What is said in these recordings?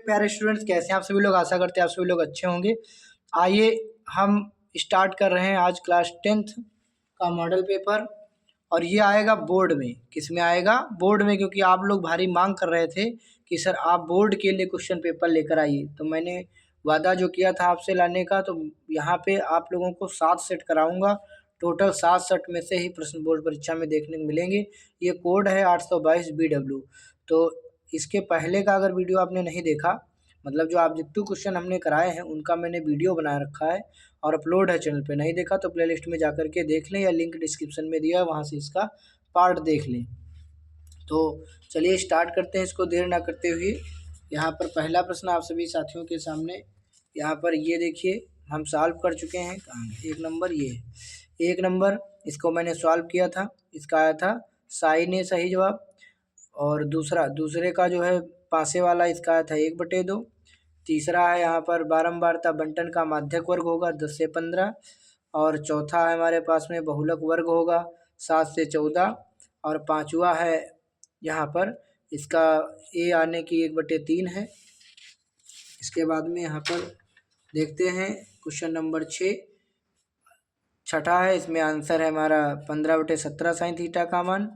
प्यारे स्टूडेंट्स, कैसे हैं आप सभी लोग। आशा करते हैं आप सभी लोग अच्छे होंगे। आइए हम स्टार्ट कर रहे हैं आज क्लास 10th का मॉडल पेपर, और ये आएगा बोर्ड में। किस में आएगा? बोर्ड में, क्योंकि आप लोग भारी मांग कर रहे थे कि सर आप बोर्ड के लिए क्वेश्चन पेपर लेकर आइए। तो मैंने वादा जो किया था आपसे लाने का, तो यहाँ पे आप लोगों को 7 सेट कराऊंगा। टोटल 7 सेट में से ही प्रश्न बोर्ड परीक्षा में देखने को मिलेंगे। ये कोड है 822 BW। तो इसके पहले का अगर वीडियो आपने नहीं देखा, मतलब जो ऑब्जेक्टिव क्वेश्चन हमने कराए हैं उनका मैंने वीडियो बना रखा है और अपलोड है चैनल पे। नहीं देखा तो प्लेलिस्ट में जाकर के देख लें, या लिंक डिस्क्रिप्शन में दिया है, वहाँ से इसका पार्ट देख लें। तो चलिए स्टार्ट करते हैं इसको देर ना करते हुए। यहाँ पर पहला प्रश्न आप सभी साथियों के सामने, यहाँ पर ये देखिए हम सॉल्व कर चुके हैं। एक नंबर, ये 1 नंबर इसको मैंने सॉल्व किया था, इसका आया था साई ने सही जवाब। और दूसरे का जो है पासे वाला, इसका आया था 1/2। तीसरा है यहाँ पर बारंबारता बंटन का माध्यक वर्ग होगा 10 से 15। और चौथा है हमारे पास में बहुलक वर्ग होगा 7 से 14। और पांचवा है यहाँ पर इसका ए आने की 1/3 है। इसके बाद में यहाँ पर देखते हैं क्वेश्चन नंबर 6, छठा है। इसमें आंसर है हमारा 15/17 साइन थीटा का मान।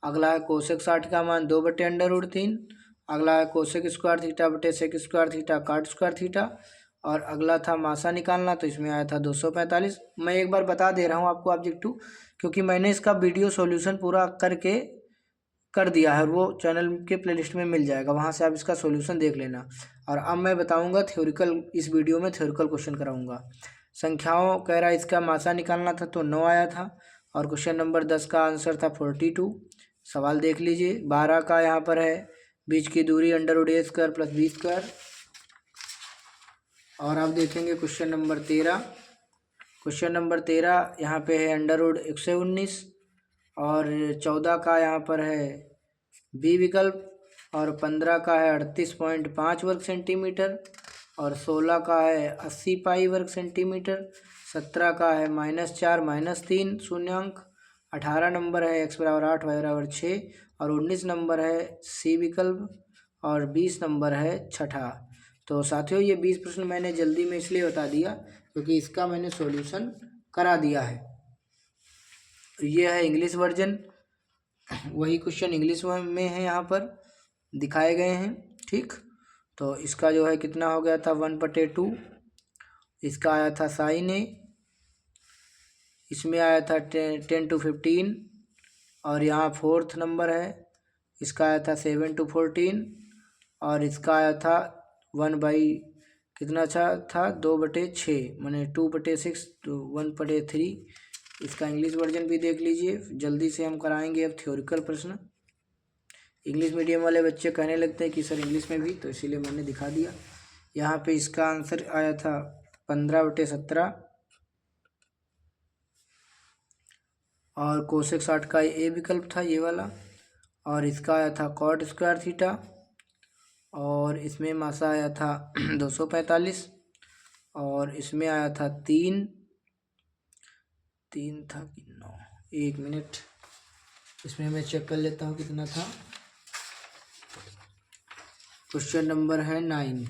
अगला है कोसेक 60 का मान 2/√3। अगला है कोसेक स्क्वायर थीटा बटे sec square theta cot square theta. और अगला था मासा निकालना, तो इसमें आया था 245। मैं एक बार बता दे रहा हूँ आपको ऑब्जेक्टिव, क्योंकि मैंने इसका वीडियो सॉल्यूशन पूरा करके कर दिया है, वो चैनल के प्लेलिस्ट में मिल जाएगा, वहाँ से आप इसका सॉल्यूशन देख लेना। और अब मैं बताऊँगा थ्योरिकल, इस वीडियो में थ्योरिकल क्वेश्चन कराऊँगा। संख्याओं कह रहा है इसका मासा निकालना था, तो 9 आया था। और क्वेश्चन नंबर 10 का आंसर था 42। सवाल देख लीजिए। 12 का यहाँ पर है बीच की दूरी √a² + b²। और आप देखेंगे क्वेश्चन नंबर 13। क्वेश्चन नंबर 13 यहाँ पे है √119। और 14 का यहाँ पर है बी विकल्प। और 15 का है 38.5 वर्ग सेंटीमीटर। और 16 का है 80 पाई वर्ग सेंटीमीटर। 17 का है -4 -3 शून्यांक। 18 नंबर है x = 8 y = 6। और 19 नंबर है सी विकल्प। और 20 नंबर है छठा। तो साथियों ये 20 प्रश्न मैंने जल्दी में इसलिए बता दिया क्योंकि इसका मैंने सॉल्यूशन करा दिया है। ये है इंग्लिश वर्जन, वही क्वेश्चन इंग्लिश में है, यहाँ पर दिखाए गए हैं। ठीक, तो इसका जो है कितना हो गया था 1/2। इसका आया था साइन ए, इसमें आया था 10 to 15। और यहाँ 4th नंबर है, इसका आया था 7 to 14। और इसका आया था 1 कितना था 2/6, माने 2/6, तो 1/3। इसका इंग्लिश वर्जन भी देख लीजिए। जल्दी से हम कराएंगे अब थ्योरिकल प्रश्न। इंग्लिश मीडियम वाले बच्चे कहने लगते हैं कि सर इंग्लिश में भी, तो इसीलिए मैंने दिखा दिया। यहाँ पे इसका आंसर आया था 15/17। और कोसेक 60 का ए विकल्प था, ये वाला। और इसका आया था कॉट स्क्वायर थीटा। और इसमें मासा आया था 245। और इसमें आया था 3 था कि 9, 1 मिनट, इसमें मैं चेक कर लेता हूँ कितना था। क्वेश्चन नंबर है 9,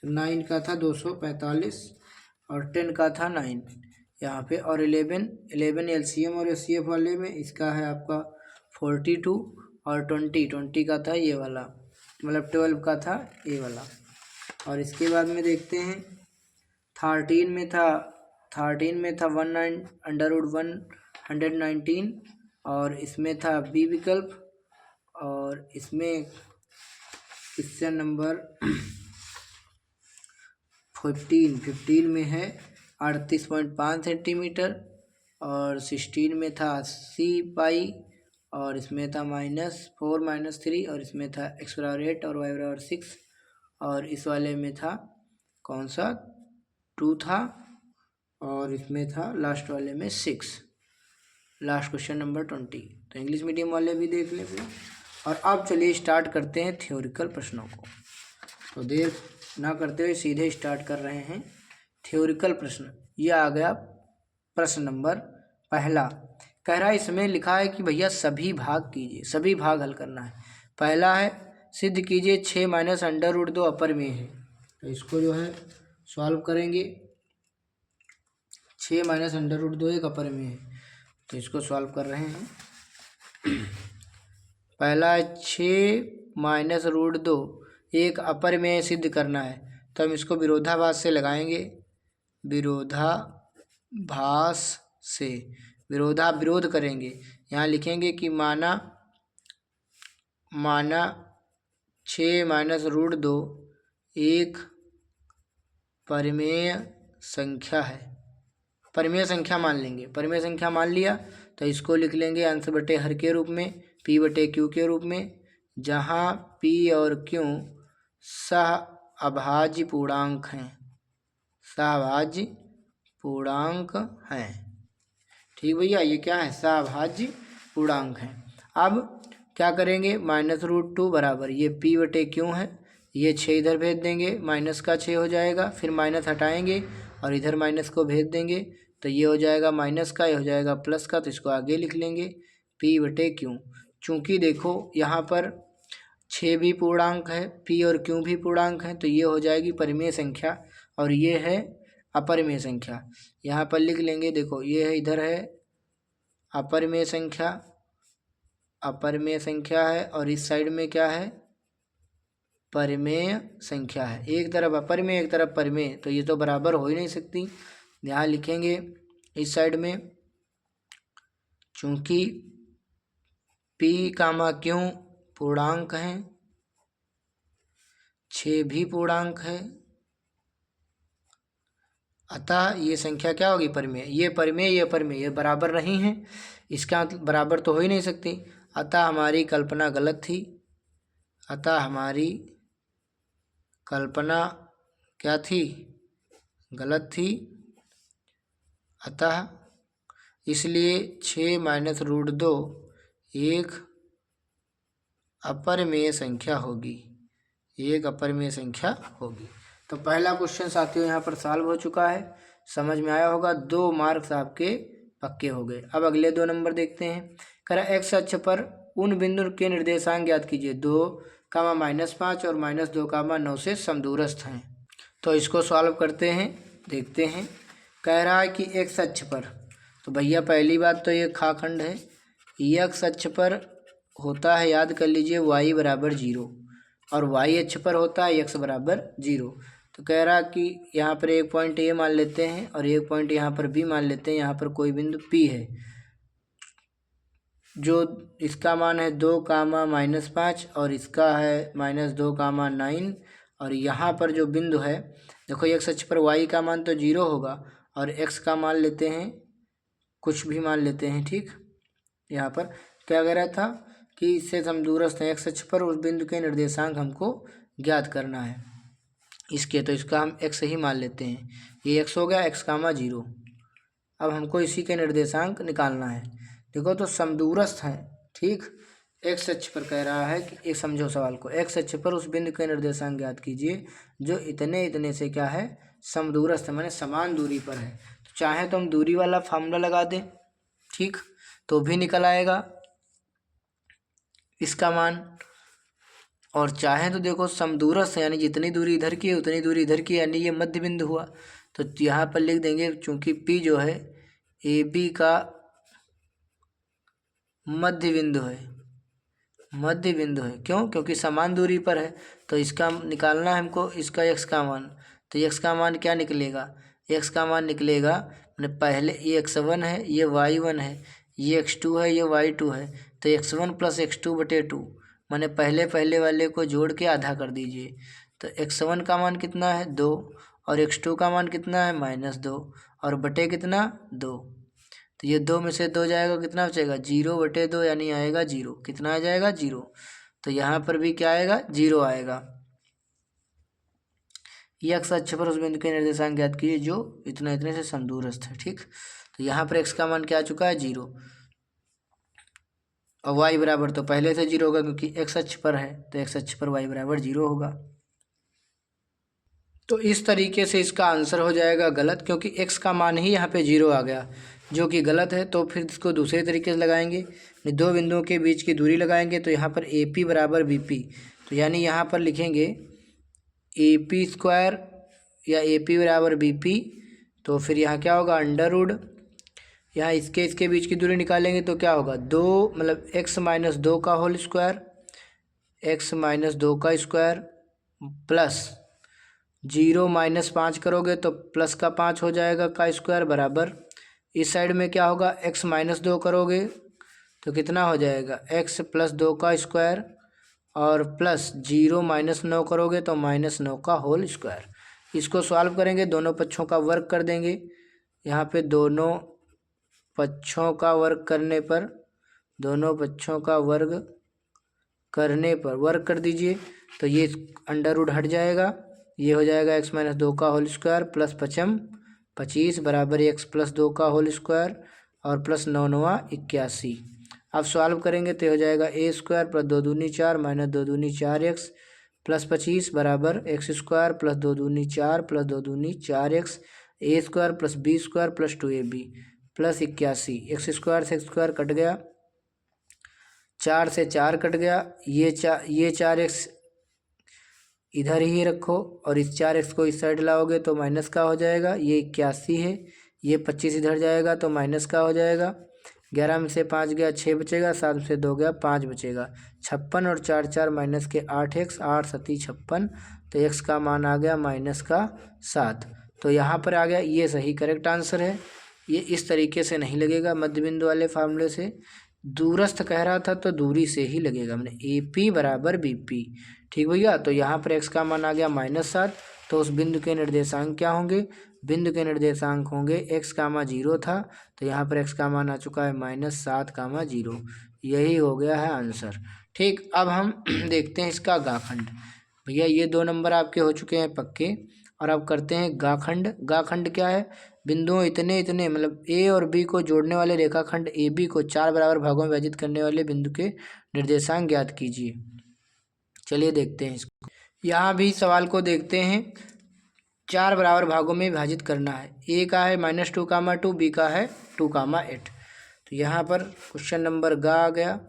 तो 9 का था 245। और 10 का था 9 यहाँ पे। और 11 LCM और SCF वाले में इसका है आपका 42। और 20 का था ये वाला, मतलब 12 का था ये वाला। और इसके बाद में देखते हैं 13 में था 1/119। और इसमें था बी विकल्प। और इसमें क्वेश्चन नंबर 15 में है 38.5 सेंटीमीटर। और 16 में था 80 पाई। और इसमें था -4 -3। और इसमें था x = 8 और y = 6। और इस वाले में था कौन सा 2 था। और इसमें था लास्ट वाले में 6। Last question number 20। तो इंग्लिश मीडियम वाले भी देख लें फिर। और अब चलिए स्टार्ट करते हैं थ्योरिकल प्रश्नों को। तो देर ना करते हुए सीधे स्टार्ट कर रहे हैं थ्योरिकल प्रश्न। ये आ गया प्रश्न नंबर पहला। कह रहा है, इसमें लिखा है कि भैया सभी भाग कीजिए, सभी भाग हल करना है। पहला है सिद्ध कीजिए 6 माइनस अंडर रूट 2 अपरिमेय है। तो इसको जो है सॉल्व करेंगे। 6 माइनस अंडर रूट 2 एक अपरिमेय है, तो इसको सॉल्व कर रहे हैं। पहला 6 माइनस रूट 2 एक अपरिमेय सिद्ध करना है, तो हम इसको विरोधाभास से लगाएंगे। विरोधाभास से विरोध करेंगे। यहाँ लिखेंगे कि माना 6 माइनस रूट 2 एक परिमेय संख्या है। परिमेय संख्या मान लेंगे। परिमेय संख्या मान लिया तो इसको लिख लेंगे अंश बटे हर के रूप में, पी बटे क्यू के रूप में, जहाँ पी और क्यू सहअभाज्य पूर्णांक हैं। सहअभाज्य पूर्णांक हैं। ठीक भैया, ये क्या है? सहअभाज्य पूर्णांक हैं। अब क्या करेंगे? माइनस रूट 2 बराबर ये पी बटे क्यू है, ये 6 इधर भेज देंगे, माइनस का 6 हो जाएगा, फिर माइनस हटाएंगे और इधर माइनस को भेज देंगे, तो ये हो जाएगा माइनस का, ये हो जाएगा प्लस का, तो इसको आगे लिख लेंगे पी बटे क्यू। चूँकि देखो यहाँ पर 6 भी पूर्णांक है, पी और क्यू भी पूर्णांक है, तो ये हो जाएगी परिमेय संख्या और ये है अपरिमेय संख्या। यहाँ पर लिख लेंगे, देखो ये है, इधर है अपरिमेय संख्या, अपरिमेय संख्या है, और इस साइड में क्या है? परिमेय संख्या है। एक तरफ अपरिमेय एक तरफ परिमेय, तो ये तो बराबर हो ही नहीं सकती। यहाँ लिखेंगे इस साइड में, चूँकि पी कामा क्यू पूर्णांक हैं, 6 भी पूर्णांक है, अतः ये संख्या क्या होगी? परिमेय। ये परिमेय ये परिमेय, ये बराबर नहीं है, इसका बराबर तो हो ही नहीं सकती। अतः हमारी कल्पना गलत थी। अतः हमारी कल्पना क्या थी? गलत थी। अतः इसलिए 6 माइनस रूट 2 एक अपरिमेय संख्या होगी, एक अपरिमेय संख्या होगी। तो पहला क्वेश्चन साथियों यहाँ पर सॉल्व हो चुका है, समझ में आया होगा। 2 मार्क्स आपके पक्के हो गए। अब अगले 2 नंबर देखते हैं। कह रहा एक्स अक्ष पर उन बिंदु के निर्देशांक ज्ञात कीजिए 2, -5 और -2, 9 से समदूरस्थ हैं। तो इसको सॉल्व करते हैं, देखते हैं। कह रहा है कि एक्स अक्ष पर, तो भैया पहली बात तो ये खाखंड है। एक्स अक्ष पर होता है, याद कर लीजिए, y बराबर 0 और y अक्ष पर होता है x बराबर 0। तो कह रहा कि यहाँ पर एक पॉइंट ए मान लेते हैं और एक पॉइंट यहाँ पर बी मान लेते हैं। यहाँ पर कोई बिंदु P है जो इसका मान है 2, -5 और इसका है -2, 9। और यहाँ पर जो बिंदु है, देखो x अक्ष पर y का मान तो 0 होगा और x का मान लेते हैं, कुछ भी मान लेते हैं। ठीक, यहाँ पर क्या कह रहा था कि इससे समदूरस्थ है। x अक्ष पर उस बिंदु के निर्देशांक हमको ज्ञात करना है इसके, तो इसका हम x ही मान लेते हैं। ये x हो गया, x, 0। अब हमको इसी के निर्देशांक निकालना है। देखो तो समदूरस्थ हैं। ठीक, x अक्ष पर कह रहा है कि एक, समझो सवाल को, x अक्ष पर उस बिंदु के निर्देशांक ज्ञात कीजिए जो इतने इतने से क्या है? समदूरस्थ, माने समान दूरी पर है। तो चाहे तो हम दूरी वाला फार्मूला लगा दें, ठीक, तो भी निकल आएगा इसका मान। और चाहे तो देखो समदूरस्थ यानी जितनी दूरी इधर की है उतनी दूरी इधर की, यानी ये मध्य बिंदु हुआ। तो यहाँ पर लिख देंगे, चूंकि P जो है AB का मध्य बिंदु है, मध्य बिंदु है। क्यों? क्योंकि समान दूरी पर है। तो इसका निकालना है हमको, इसका x का मान। तो x का मान क्या निकलेगा? x का मान निकलेगा, मैंने पहले ये x1 है, ये y1 है, ये x2 है, ये y2 है। तो x1 + x2 बटे 2, मैंने पहले वाले को जोड़ के आधा कर दीजिए। तो x1 का मान कितना है? 2 और x2 का मान कितना है? -2 और बटे कितना? 2। तो ये 2 में से 2 जाएगा, कितना बचेगा? 0/2, यानी आएगा 0। कितना आ जाएगा? 0। तो यहाँ पर भी क्या आएगा? 0 आएगा। ये x अक्ष पर उस बिंदु के निर्देशांक ज्ञात कीजिए जो इतना इतने से समदूरस्थ है। ठीक, तो यहाँ पर x का मान क्या आ चुका है? 0 और y बराबर तो पहले से 0 होगा क्योंकि x अक्ष पर है, तो x अक्ष पर y बराबर 0 होगा। तो इस तरीके से इसका आंसर हो जाएगा गलत, क्योंकि x का मान ही यहाँ पे 0 आ गया, जो कि गलत है। तो फिर इसको दूसरे तरीके से लगाएंगे, 2 बिंदुओं के बीच की दूरी लगाएंगे। तो यहाँ पर AP बराबर BP, तो यानी यहाँ पर लिखेंगे ए पी स्क्वायर या ए पी बराबर बी पी। तो फिर यहाँ क्या होगा, अंडर रूड, यहाँ इसके बीच की दूरी निकालेंगे तो क्या होगा, 2 मतलब x माइनस 2 का होल स्क्वायर, x माइनस 2 का स्क्वायर प्लस 0 माइनस 5 करोगे तो प्लस का 5 हो जाएगा का स्क्वायर बराबर, इस साइड में क्या होगा, x माइनस 2 करोगे तो कितना हो जाएगा, x प्लस 2 का स्क्वायर और प्लस 0 माइनस 9 करोगे तो माइनस 9 का होल स्क्वायर। इसको सॉल्व करेंगे, दोनों पक्षों का वर्क कर देंगे। यहाँ पे दोनों पक्षों का वर्ग करने पर, दोनों पक्षों का वर्ग करने पर वर्ग कर दीजिए तो ये अंडर रूट हट जाएगा, ये हो जाएगा x माइनस 2 का होल स्क्वायर प्लस 5 25 बराबर x प्लस 2 का होल स्क्वायर और प्लस 9 9 81। अब सॉल्व करेंगे तो हो जाएगा ए स्क्वायर प्लस 2 दूनी 4 माइनस 2 दूनी 4x प्लस 25 बराबर एक्स स्क्वायर प्लस 2 दूनी 4 प्लस 2 दूनी 4x A square plus B square plus 2ab plus 81। X square से एक्स स्क्वायर कट गया, 4 से 4 कट गया, ये 4x इधर ही रखो और इस 4x को इस साइड लाओगे तो माइनस का हो जाएगा, ये 81 है, ये 25 इधर जाएगा तो माइनस का हो जाएगा, 11 में से 5 गया 6 बचेगा, 7 में से 2 गया 5 बचेगा, 56 और 4 4 माइनस के 8x 8 7 56, तो x का मान आ गया माइनस का 7। तो यहाँ पर आ गया, ये सही करेक्ट आंसर है। ये इस तरीके से नहीं लगेगा, मध्य बिंदु वाले फार्मूले से दूरस्थ कह रहा था तो दूरी से ही लगेगा, मैंने ए पी बराबर बी पी। ठीक भैया, तो यहाँ पर x का मान आ गया -7, तो उस बिंदु के निर्देशांक क्या होंगे, बिंदु के निर्देशांक होंगे x कामा 0 था तो यहाँ पर x का मान आ चुका है -7 कामा 0, यही हो गया है आंसर। ठीक, अब हम देखते हैं इसका गाखंड। भैया ये 2 नंबर आपके हो चुके हैं पक्के, और अब करते हैं गाखंड। गाखंड क्या है, बिंदुओं इतने इतने मतलब ए और बी को जोड़ने वाले रेखाखंड ए बी को 4 बराबर भागों में विभाजित करने वाले बिंदु के निर्देशांक ज्ञात कीजिए। चलिए देखते हैं इसको। यहाँ भी सवाल को देखते हैं, 4 बराबर भागों में विभाजित करना है। ए का है -2 कामा 2, बी का है 2 कामा 8। तो यहाँ पर क्वेश्चन नंबर गा आ गया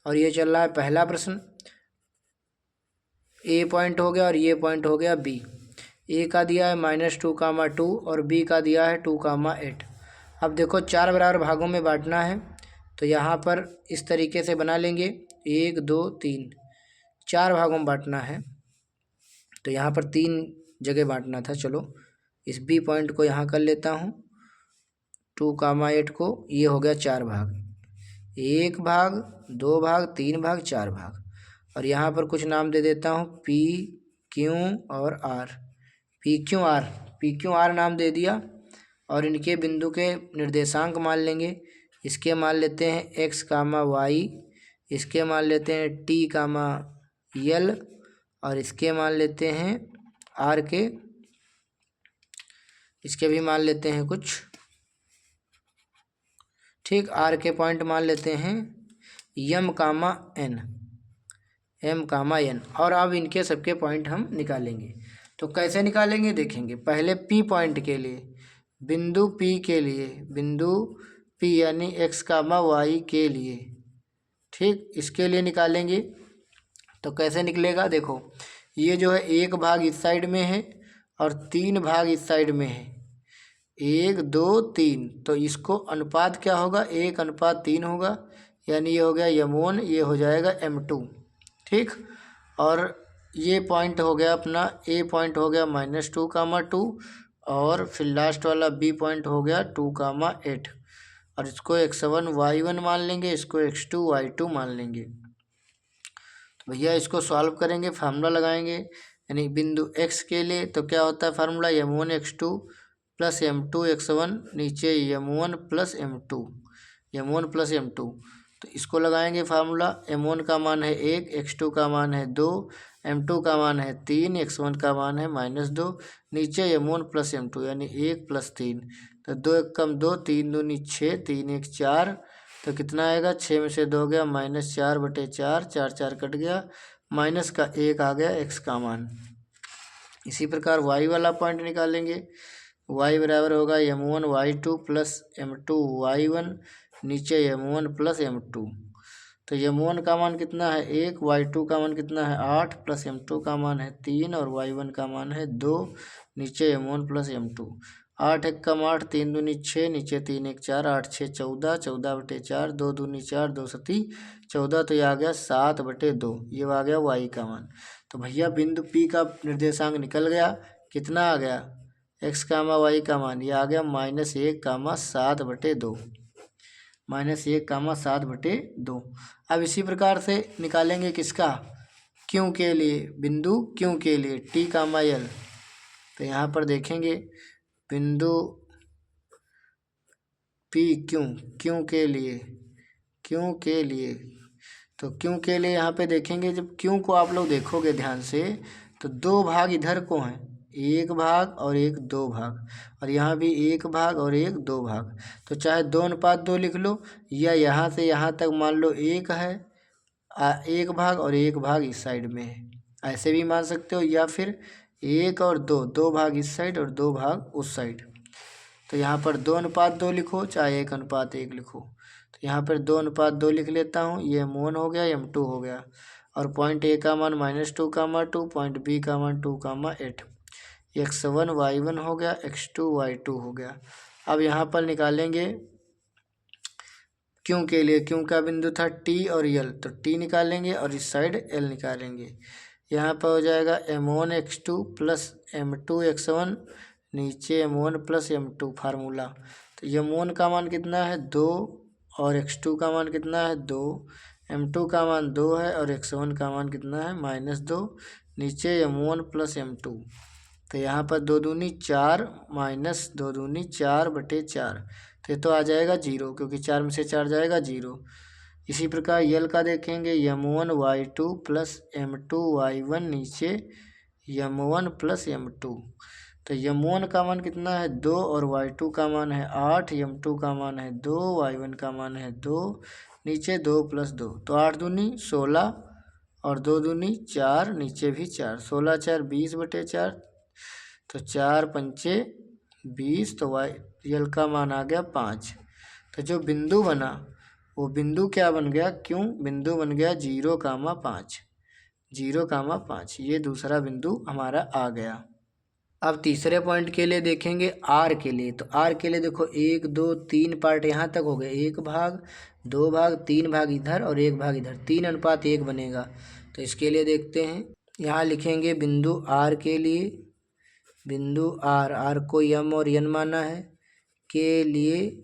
और ये चल रहा है पहला प्रश्न। ए पॉइंट हो गया और ये पॉइंट हो गया बी। ए का दिया है -2 कामा 2 और बी का दिया है 2 कामा 8। अब देखो 4 बराबर भागों में बांटना है तो यहाँ पर इस तरीके से बना लेंगे, 1 2 3, 4 भागों में बांटना है तो यहाँ पर 3 जगह बांटना था। चलो इस बी पॉइंट को यहाँ कर लेता हूँ, 2 कामा 8 को, ये हो गया 4 भाग, 1 भाग 2 भाग 3 भाग 4 भाग। और यहाँ पर कुछ नाम दे देता हूँ, पी क्यू और आर, पी क्यू आर नाम दे दिया। और इनके बिंदु के निर्देशांक मान लेंगे, इसके मान लेते हैं x कामा वाई, इसके मान लेते हैं t कामा यल, और इसके मान लेते हैं r के, इसके भी मान लेते हैं कुछ। ठीक, r के पॉइंट मान लेते हैं m कामा n। और अब इनके सबके पॉइंट हम निकालेंगे। तो कैसे निकालेंगे देखेंगे। पहले P पॉइंट के लिए, बिंदु P के लिए, बिंदु P यानी x कामा वाई के लिए, ठीक, इसके लिए निकालेंगे। तो कैसे निकलेगा, देखो ये जो है 1 भाग इस साइड में है और 3 भाग इस साइड में है, 1 2 3, तो इसको अनुपात क्या होगा, 1:3 होगा, यानी ये हो गया m1, ये हो जाएगा m2। ठीक, और ये पॉइंट हो गया अपना, ए पॉइंट हो गया -2 कामा 2 और फिर लास्ट वाला बी पॉइंट हो गया 2 कामा 8, और इसको x1 y1 मान लेंगे, इसको x2 y2 मान लेंगे। तो भैया इसको सॉल्व करेंगे, फार्मूला लगाएंगे, यानी बिंदु x के लिए तो क्या होता है formula, m1 x2 plus m2 x1, नीचे m1 प्लस m2, तो इसको लगाएंगे फार्मूला। m1 का मान है 1, x2 का मान है 2, m2 का मान है 3, x1 का मान है -2, नीचे m1 प्लस m2 यानी 1 प्लस 3, तो 2 1 कम 2, 3 दूनी 6, 3 1 4, तो कितना आएगा, 6 में से 2 गया -4/4, 4 4 कट गया, माइनस का 1 आ गया x का मान। इसी प्रकार y वाला पॉइंट निकालेंगे, y बराबर होगा m1 y2 plus m2 y1, नीचे m1 प्लस m2, तो m1 का मान कितना है 1, y2 का मान कितना है 8 प्लस m2 का मान है 3 और y1 का मान है 2, नीचे m1 प्लस m2। 8 एकम 8, 3 दूनी 6, नीचे 3 1 4, 8 6 14, 14/4, 2 दूनी 4, 2 सती 14, तो ये आ गया 7/2, ये आ गया y का मान। तो भैया बिंदु P का निर्देशांक निकल गया, कितना आ गया x कामा y का मान, ये आ गया -1 कामा 7/2, -1 कामा 7/2। अब इसी प्रकार से निकालेंगे किसका, Q के लिए, बिंदु Q के लिए T कामा L। तो यहाँ पर देखेंगे बिंदु P Q के लिए, तो Q के लिए यहाँ पे देखेंगे, जब Q को आप लोग देखोगे ध्यान से तो 2 भाग इधर को हैं, 1 भाग और 1 2 भाग, और यहाँ भी 1 भाग और 1 2 भाग। तो चाहे 2:2 लिख लो, या यहाँ से यहाँ तक मान लो 1 है 1 भाग और 1 भाग इस साइड में है, ऐसे भी मान सकते हो, या फिर 1 और 2 भाग इस साइड और 2 भाग उस साइड। तो यहाँ पर 2:2 लिखो, चाहे 1:1 लिखो। तो यहाँ पर 2:2 लिख लेता हूँ, ये m1 हो गया, m2 हो गया, और पॉइंट A का मान -2, 2, पॉइंट B का मान 2, 8, x1 y1 हो गया, x2 y2 हो गया। अब यहाँ पर निकालेंगे Q के लिए, Q का बिंदु था T और L, तो T निकालेंगे और इस साइड L निकालेंगे। यहाँ पर हो जाएगा m1 x2 plus m2 x1, नीचे m1 प्लस m2 फार्मूला। तो m1 का मान कितना है 2 और x2 का मान कितना है 2, m2 का मान 2 है और x1 का मान कितना है -2, नीचे m1 प्लस m2। तो यहाँ पर 2 दूनी 4 माइनस 2 दूनी 4/4, तो ये तो आ जाएगा 0, क्योंकि 4 में से 4 जाएगा 0। इसी प्रकार यल का देखेंगे, m1 y2 plus m2 y1, नीचे m1 प्लस m2। तो m1 का मान कितना है 2 और y2 का मान है 8, m2 का मान है 2, y1 का मान है 2, नीचे 2 + 2, तो 8 दूनी 16 और 2 दूनी 4, नीचे भी 4, 16 4 20/4, तो 4 पंचे 20, तो यल का मान आ गया 5। तो जो बिंदु बना वो बिंदु क्या बन गया, क्यों बिंदु बन गया 0,5, 0,5, ये दूसरा बिंदु हमारा आ गया। अब तीसरे पॉइंट के लिए देखेंगे आर के लिए। तो आर के लिए देखो 1 2 3 पार्ट यहाँ तक हो गए, 1 भाग 2 भाग 3 भाग इधर और 1 भाग इधर, 3:1 बनेगा। तो इसके लिए देखते हैं, यहाँ लिखेंगे बिंदु आर के लिए, बिंदु आर को m और n माना है, के लिए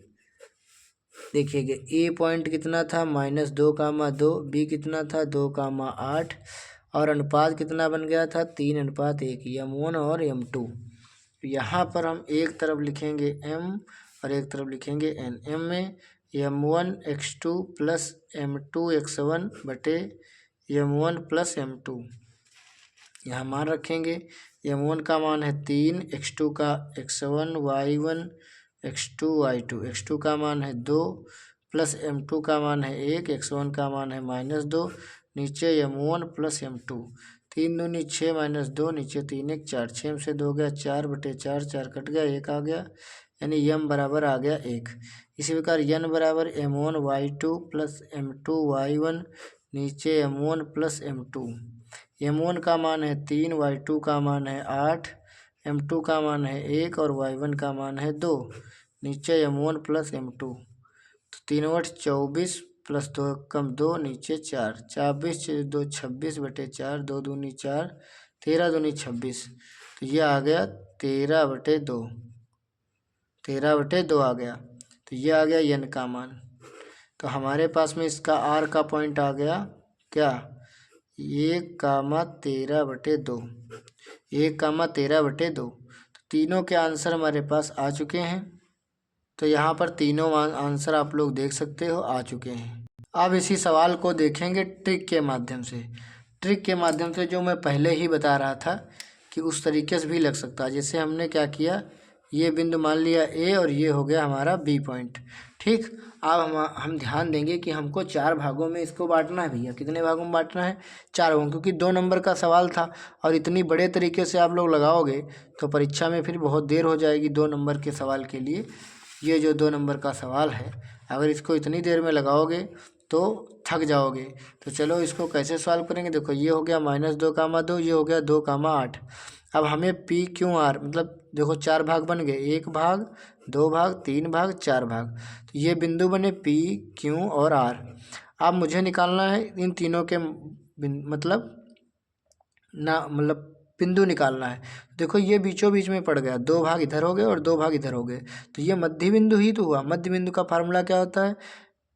देखिएगा ए पॉइंट कितना था -2,2, बी कितना था 2,8, और अनुपात कितना बन गया था 3:1, m1 और m2। यहाँ पर हम एक तरफ लिखेंगे m और एक तरफ लिखेंगे n। m में m1 x2 plus m2 x1 बटे m1 प्लस m2, यहाँ मान रखेंगे। m1 का मान है 3, x2 का x1 y1 x2 y2, x2 का मान है 2 प्लस m2 का मान है 1, x1 का मान है -2, नीचे m1 प्लस m2, 3 दूनी 6 -2, नीचे 3 1 4, 6 में से 2 गया 4/4, 4 कट गया 1 आ गया, यानी m बराबर आ गया 1। इसी प्रकार n बराबर m1 y2 plus m2 y1, नीचे m1 प्लस m2, m1 का मान है 3, y2 का मान है 8, m2 का मान है 1 और y1 का मान है 2, नीचे m1 प्लस m2, तो 3 × 24 प्लस 2 कम 2, नीचे 4, 24 2 26/4, 2 दूनी 4, 13 दूनी 26, तो ये आ गया 13/2, 13/2 आ गया। तो ये आ गया n का मान। तो हमारे पास में इसका r का पॉइंट आ गया क्या 1,13/2, 1,13/2। तो तीनों के आंसर हमारे पास आ चुके हैं। तो यहाँ पर तीनों आंसर आप लोग देख सकते हो आ चुके हैं। अब इसी सवाल को देखेंगे ट्रिक के माध्यम से। ट्रिक के माध्यम से जो मैं पहले ही बता रहा था कि उस तरीके से भी लग सकता है। जैसे हमने क्या किया, ये बिंदु मान लिया ए और ये हो गया हमारा बी पॉइंट। ठीक, अब हम ध्यान देंगे कि हमको 4 भागों में इसको बांटना है भैया। कितने भागों में बांटना है? 4 भागों, क्योंकि 2 नंबर का सवाल था और इतनी बड़े तरीके से आप लोग लगाओगे तो परीक्षा में फिर बहुत देर हो जाएगी 2 नंबर के सवाल के लिए। ये जो 2 नंबर का सवाल है, अगर इसको इतनी देर में लगाओगे तो थक जाओगे। तो चलो इसको कैसे सॉल्व करेंगे। देखो ये हो गया -2, 2, ये हो गया 2, 8। अब हमें PQR मतलब देखो 4 भाग बन गए, 1 भाग, 2 भाग, 3 भाग, 4 भाग। तो ये बिंदु बने PQ और R। अब मुझे निकालना है इन तीनों के मतलब बिंदु निकालना है। देखो ये बीचों बीच में पड़ गया, 2 भाग इधर हो गए और 2 भाग इधर हो गए, तो ये मध्य बिंदु ही तो हुआ। मध्य बिंदु का फार्मूला क्या होता है,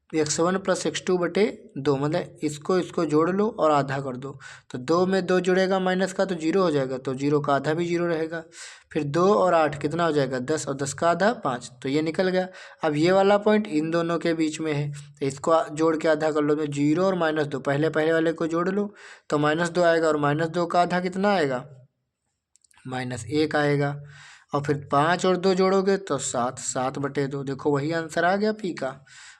x1 + x2/2, मतलब इसको जोड़ लो और आधा कर दो। तो 2 में 2 जुड़ेगा माइनस का तो 0 हो जाएगा, तो 0 का आधा भी 0 रहेगा। फिर 2 और 8 कितना हो जाएगा, 10, और 10 का आधा 5, तो ये निकल गया। अब ये वाला पॉइंट इन दोनों के बीच में है, तो इसको जोड़ के आधा कर लो। तो 0 और -2 पहले वाले को जोड़ लो तो -2 आएगा, और -2 का आधा कितना आएगा, -1 आएगा। और फिर 5 और 2 जोड़ोगे तो 7, 7/2। देखो वही आंसर आ गया पी का,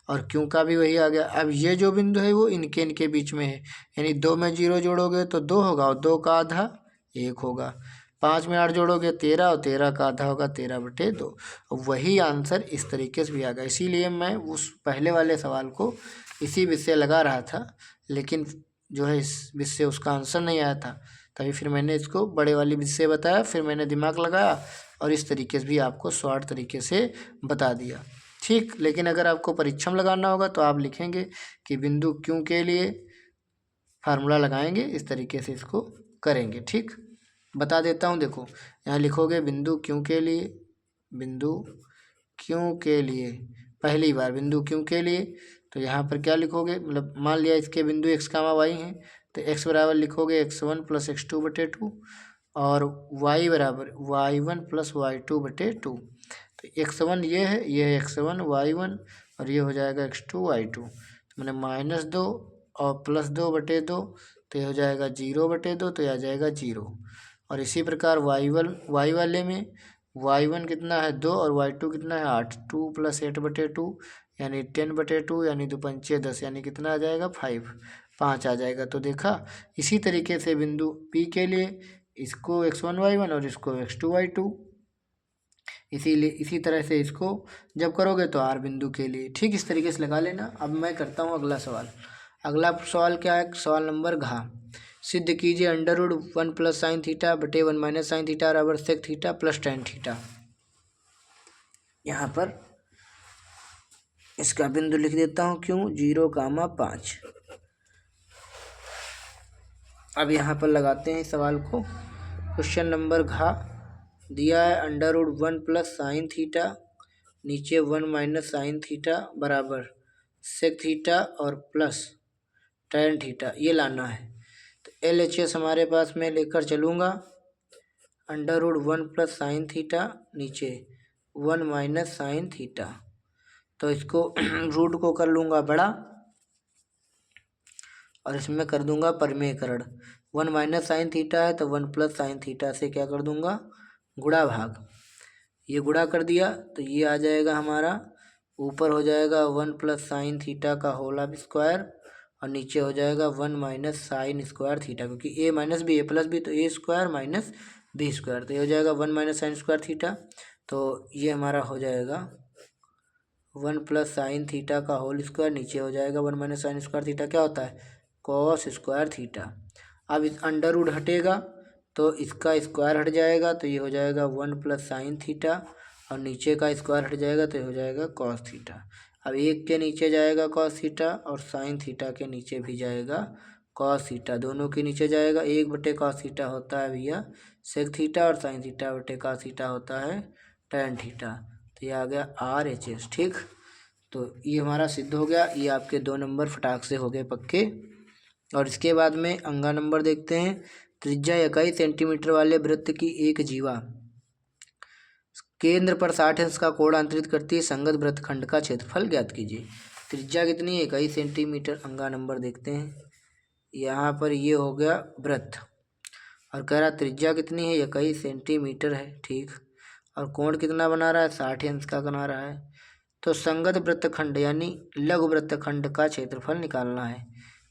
और क्यू का भी वही आ गया। अब ये जो बिंदु है वो इनके बीच में है, यानी 2 में 0 जोड़ोगे तो 2 होगा, और 2 का आधा 1 होगा। 5 में 8 जोड़ोगे 13, और 13 का आधा होगा 13/2। वही आंसर इस तरीके से भी आ गया। इसीलिए मैं उस पहले वाले सवाल को इसी विषय लगा रहा था, लेकिन जो है इस विषय उसका आंसर नहीं आया था, तभी फिर मैंने इसको बड़े वाली विषय बताया। फिर मैंने दिमाग लगाया और इस तरीके से भी आपको शॉर्ट तरीके से बता दिया, ठीक। लेकिन अगर आपको परीक्षा में लगाना होगा तो आप लिखेंगे कि बिंदु क्यों के लिए फार्मूला लगाएंगे, इस तरीके से इसको करेंगे, ठीक। बता देता हूँ, देखो यहाँ लिखोगे बिंदु क्यों के लिए, बिंदु क्यों के लिए, पहली बार बिंदु क्यों के लिए, तो यहाँ पर क्या लिखोगे, मतलब मान लिया इसके बिंदु x, y हैं, तो x बराबर लिखोगे x1 + x2/2, और y बराबर y1 + y2/2। तो x1 ये है x1 y1, और ये हो जाएगा x2 y2। तो मैंने -2 और +2/2, तो ये हो जाएगा 0/2, तो यह आ जाएगा 0। और इसी प्रकार y वाले में y1 कितना है 2, और y2 कितना है 8, 2 + 8/2 यानी 10/2, यानी 2 पंचे 10, यानी कितना आ जाएगा 5 आ जाएगा। तो देखा, इसी तरीके से बिंदु P के लिए इसको x1 y1 और इसको x2 y2, इसीलिए इसी तरह से इसको जब करोगे तो R बिंदु के लिए, ठीक इस तरीके से लगा लेना। अब मैं करता हूँ अगला सवाल। अगला सवाल क्या है, सवाल नंबर घ, सिद्ध कीजिए √1 + sin थीटा बटे 1 - sin थीटा बराबर sec थीटा + tan थीटा। यहाँ पर इसका बिंदु लिख देता हूँ, क्यों 0,5। अब यहाँ पर लगाते हैं इस सवाल को। क्वेश्चन नंबर घ दिया है √1 + sin थीटा, नीचे 1 - sin थीटा बराबर sec थीटा और प्लस tan थीटा, ये लाना है। तो LHS हमारे पास मैं लेकर चलूँगा, √1 + sin थीटा, नीचे 1 - sin थीटा, तो इसको रूट को कर लूँगा बड़ा, और इसमें कर दूंगा परिमेयकरण। 1 - sin थीटा है तो 1 + sin थीटा से क्या कर दूंगा, गुणा भाग। ये गुणा कर दिया तो ये आ जाएगा हमारा, ऊपर हो जाएगा 1 + sin थीटा का होल स्क्वायर, और नीचे हो जाएगा 1 - sin स्क्वायर थीटा, क्योंकि a - b a + b, तो a स्क्वायर - b स्क्वायर, तो ये हो जाएगा 1 - sin स्क्वायर थीटा। तो ये हमारा हो जाएगा 1 + sin थीटा का होल स्क्वायर, नीचे हो जाएगा 1 - sin स्क्वायर थीटा, क्या होता है cos स्क्वायर थीटा। अब इस अंडर रूट हटेगा तो इसका स्क्वायर हट जाएगा, तो ये हो जाएगा 1 + sin थीटा, और नीचे का स्क्वायर हट जाएगा तो ये हो जाएगा cos थीटा। अब 1 के नीचे जाएगा cos थीटा, और sin थीटा के नीचे भी जाएगा cos थीटा, दोनों के नीचे जाएगा। 1/cos थीटा होता है भैया sec थीटा, और sin थीटा बटे cos थीटा होता है tan थीटा। तो ये आ गया RHS, ठीक। तो ये हमारा सिद्ध हो गया। ये आपके 2 नंबर फटाक से हो गए पक्के। और इसके बाद में अंगा नंबर देखते हैं। त्रिज्या 21 सेंटीमीटर वाले वृत्त की एक जीवा केंद्र पर 60 अंश का कोण अंतरित करती है, संगत वृत्तखंड का क्षेत्रफल ज्ञात कीजिए। त्रिज्या कितनी है, 21 सेंटीमीटर। अंगा नंबर देखते हैं, यहाँ पर ये हो गया वृत्त, और कह रहा त्रिज्या कितनी है, 21 सेंटीमीटर है, ठीक। और कोण कितना बना रहा है, 60 अंश का बना रहा है। तो संगत वृत्तखंड यानी लघु वृत्तखंड का क्षेत्रफल निकालना है,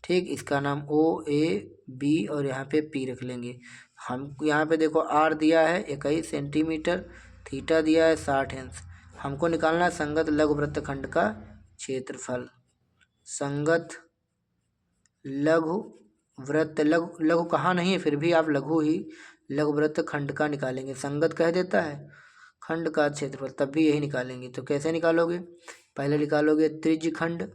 ठीक। इसका नाम OAB और यहाँ पे P रख लेंगे हम। यहाँ पे देखो R दिया है 21 सेंटीमीटर, थीटा दिया है 60 अंश। हमको निकालना है संगत लघु वृत्तखंड का क्षेत्रफल, संगत लघु वृत्त, लघु लघु कहाँ नहीं है, फिर भी आप लघु ही लघु वृत्त खंड का निकालेंगे। संगत कह देता है खंड का क्षेत्रफल, तब भी यही निकालेंगे। तो कैसे निकालोगे, पहले निकालोगे त्रिज्य खंड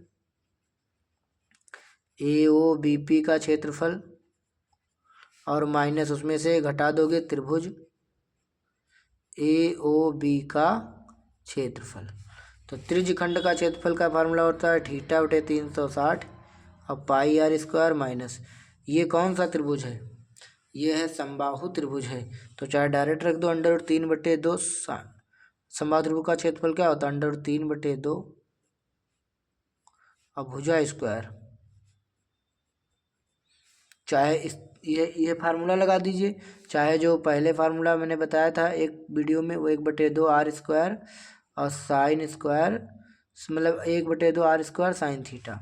AOBP का क्षेत्रफल और माइनस उसमें से घटा दोगे त्रिभुज AOB का क्षेत्रफल। तो त्रिज्य खंड का क्षेत्रफल का फार्मूला होता है θ/360 और पाई r स्क्वायर माइनस, ये कौन सा त्रिभुज है, ये है समबाहु त्रिभुज है। तो चाहे डायरेक्ट रख दो √3/2, समबाहु त्रिभुज का क्षेत्रफल क्या होता है √3/2 और भुजा स्क्वायर। चाहे इस ये फार्मूला लगा दीजिए, चाहे जो पहले फार्मूला मैंने बताया था एक वीडियो में वो 1/2 r स्क्वायर और साइन स्क्वायर, मतलब 1/2 r स्क्वायर साइन थीटा।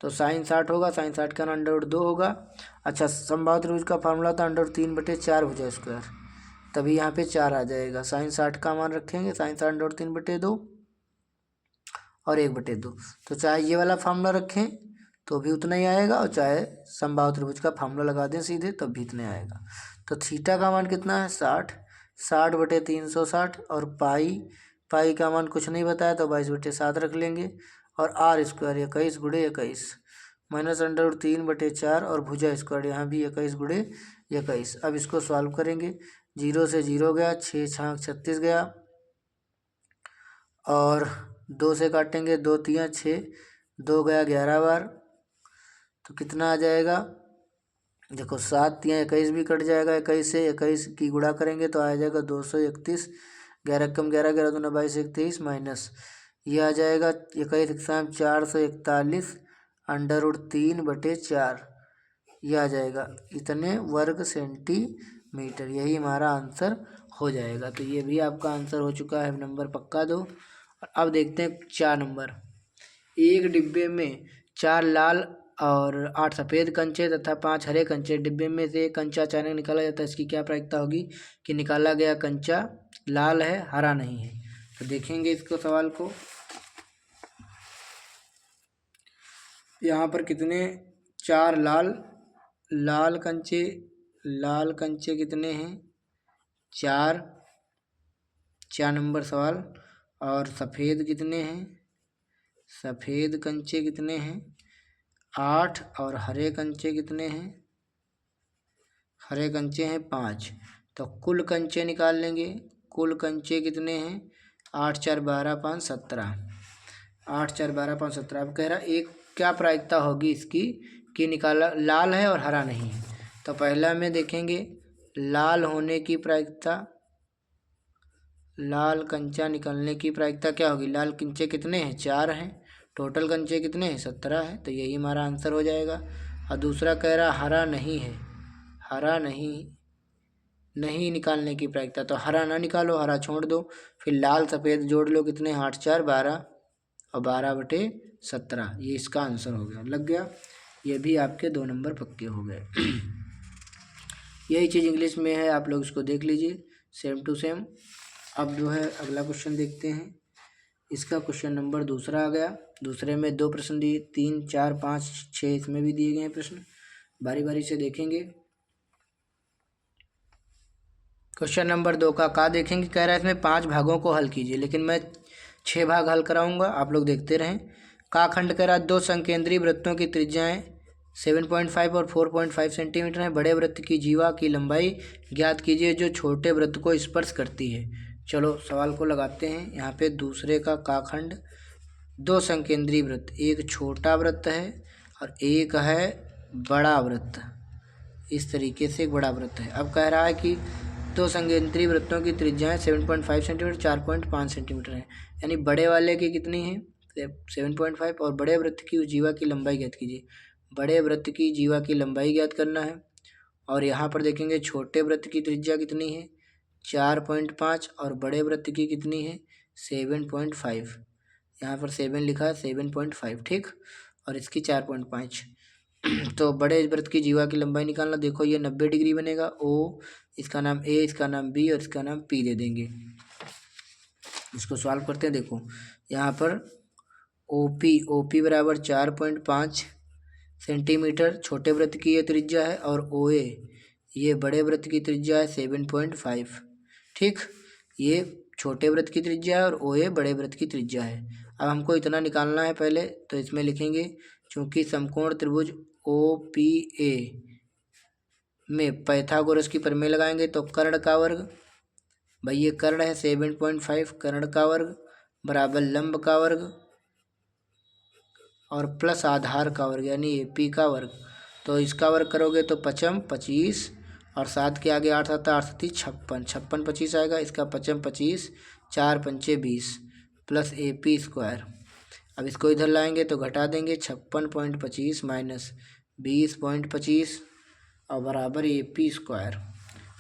तो साइन 60 होगा, साइन 60 का √2 होगा। अच्छा, समबाहु त्रिभुज का फार्मूला था √3/4 भुजा स्क्वायर, तभी यहाँ पे 4 आ जाएगा। साइन 60 का मान रखेंगे, साइन 60 √3/2 और 1/2। तो चाहे ये वाला फार्मूला रखें तो भी उतना ही आएगा, और चाहे समबाहु त्रिभुज का फार्मूला लगा दें सीधे तब भी इतना आएगा। तो थीटा का मान कितना है 60, 60/360 और पाई का मान कुछ नहीं बताया तो 22/7 रख लेंगे, और r स्क्वायर 21/21 माइनस √3/4 और भुजा स्क्वायर यहाँ भी 21/21। अब इसको सॉल्व करेंगे, 0 से 0 गया, 6 छाक 36 गया, और 2 से काटेंगे 2 3 6, 2 गया 11 बार, तो कितना आ जाएगा देखो 7 3 21 भी कट जाएगा, 21 से 21 की गुणा करेंगे तो आ जाएगा 231, 11 कम 11, 11 दूना 22 31 माइनस ये आ जाएगा 21 एग्जाम 441 √3/4, ये आ जाएगा इतने वर्ग सेंटीमीटर, यही हमारा आंसर हो जाएगा। तो ये भी आपका आंसर हो चुका है, नंबर पक्का दो। अब देखते हैं 4 नंबर। एक डिब्बे में 4 लाल और 8 सफ़ेद कंचे तथा 5 हरे कंचे, डिब्बे में से एक कंचा अचानक निकाला जाता है, इसकी क्या प्रायिकता होगी कि निकाला गया कंचा लाल है हरा नहीं है। तो देखेंगे इसको सवाल को, यहाँ पर कितने 4 लाल कंचे कितने हैं 4 नंबर सवाल, और सफ़ेद कितने हैं, सफ़ेद कंचे कितने हैं 8, और हरे कंचे कितने हैं, हरे कंचे हैं 5। तो कुल कंचे निकाल लेंगे, कुल कंचे कितने हैं 8 4 12 5 17, 8 4 12 5 17। अब कह रहा एक क्या प्रायिकता होगी इसकी कि निकाला लाल है और हरा नहीं है। तो पहला में देखेंगे लाल होने की प्रायिकता, लाल कंचा निकलने की प्रायिकता क्या होगी, लाल कंचे कितने हैं 4 हैं, टोटल कंचे कितने हैं 17 है, तो यही हमारा आंसर हो जाएगा। और दूसरा कह रहा हरा नहीं है, हरा नहीं निकालने की प्रायिकता, तो हरा ना निकालो, हरा छोड़ दो, फिर लाल सफ़ेद जोड़ लो, कितने 8 4 12 और 12/17, ये इसका आंसर हो गया, लग गया। ये भी आपके 2 नंबर पक्के हो गए। यही चीज़ इंग्लिश में है, आप लोग इसको देख लीजिए सेम टू सेम। अब जो है अगला क्वेश्चन देखते हैं, इसका क्वेश्चन नंबर दूसरा आ गया। दूसरे में 2 प्रश्न दिए, 3 4 5 6 इसमें भी दिए गए हैं प्रश्न, बारी बारी से देखेंगे। क्वेश्चन नंबर 2 का देखेंगे, कह रहा है इसमें 5 भागों को हल कीजिए, लेकिन मैं 6 भाग हल कराऊंगा, आप लोग देखते रहें। का खंड कह रहा है 2 संकेंद्रीय वृत्तों की त्रिज्याएं 7.5 और 4.5 सेंटीमीटर हैं, बड़े वृत्त की जीवा की लंबाई ज्ञात कीजिए जो छोटे वृत्त को स्पर्श करती है। चलो सवाल को लगाते हैं। यहाँ पे दूसरे का खंड 2 संकेंद्रीय वृत्त, एक छोटा वृत्त है और एक है बड़ा वृत्त, इस तरीके से एक बड़ा वृत्त है। अब कह रहा है कि 2 संकेंद्रीय वृत्तों की त्रिज्याएं 7.5 सेंटीमीटर 4.5 सेंटीमीटर है, यानी बड़े वाले की कितनी है 7.5 और बड़े वृत्त की जीवा की लंबाई ज्ञात कीजिए। बड़े वृत्त की जीवा की लंबाई ज्ञात करना है, और यहाँ पर देखेंगे छोटे वृत्त की त्रिज्या कितनी है 4.5 और बड़े वृत्त की कितनी है 7.5, यहाँ पर 7 लिखा है 7.5 ठीक, और इसकी 4.5। तो बड़े वृत्त की जीवा की लंबाई निकालना, देखो ये 90 डिग्री बनेगा, ओ इसका नाम ए, इसका नाम बी और इसका नाम पी दे देंगे। इसको सॉल्व करते हैं। देखो यहाँ पर ओ पी बराबर 4.5 सेंटीमीटर छोटे वृत्त की ये त्रिज्या है, और ओ ए ये बड़े वृत्त की त्रिज्या है 7.5। ठीक, ये छोटे वृत्त की त्रिज्या है और ओ ए बड़े वृत्त की त्रिज्या है। अब हमको इतना निकालना है पहले, तो इसमें लिखेंगे चूंकि समकोण त्रिभुज ओ पी ए में पाइथागोरस की प्रमेय लगाएंगे तो कर्ण का वर्ग, भाई ये कर्ण है 7.5, कर्ण का वर्ग बराबर लंब का वर्ग और प्लस आधार का वर्ग यानी ए पी का वर्ग। तो इसका वर्ग करोगे तो पचम 25 और 7 के आगे 8 आता है, 8 सती 56, 56 25 आएगा, इसका पचम 25, 4 पंचे 20 प्लस ए पी स्क्वायर। अब इसको इधर लाएंगे तो घटा देंगे 56.25 माइनस 20.25 और बराबर ए पी स्क्वायर।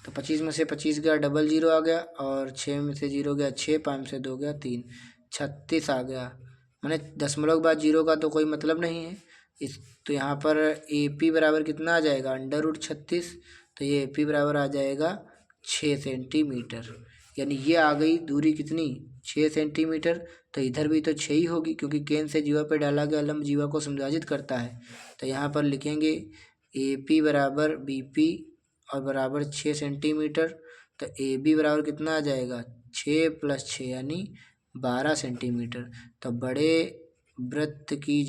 तो 25 में से 25 गया, डबल जीरो आ गया, और 6 में से जीरो गया 6, 5 में से 2 गया 3, 36 आ गया। मैंने दशमलव के बाद जीरो का तो कोई मतलब नहीं है इस, तो यहाँ पर ए पी बराबर कितना आ जाएगा, √36। तो ये ए पी बराबर आ जाएगा 6 सेंटीमीटर, यानी ये आ गई दूरी कितनी, 6 सेंटीमीटर। तो इधर भी तो 6 ही होगी क्योंकि केंद्र से जीवा पर डाला गया लंब जीवा को समविभाजित करता है। तो यहाँ पर लिखेंगे ए पी बराबर बी पी और बराबर 6 सेंटीमीटर। तो ए बी बराबर कितना आ जाएगा, 6 + 6 यानी 12 सेंटीमीटर। तो बड़े वृत्त की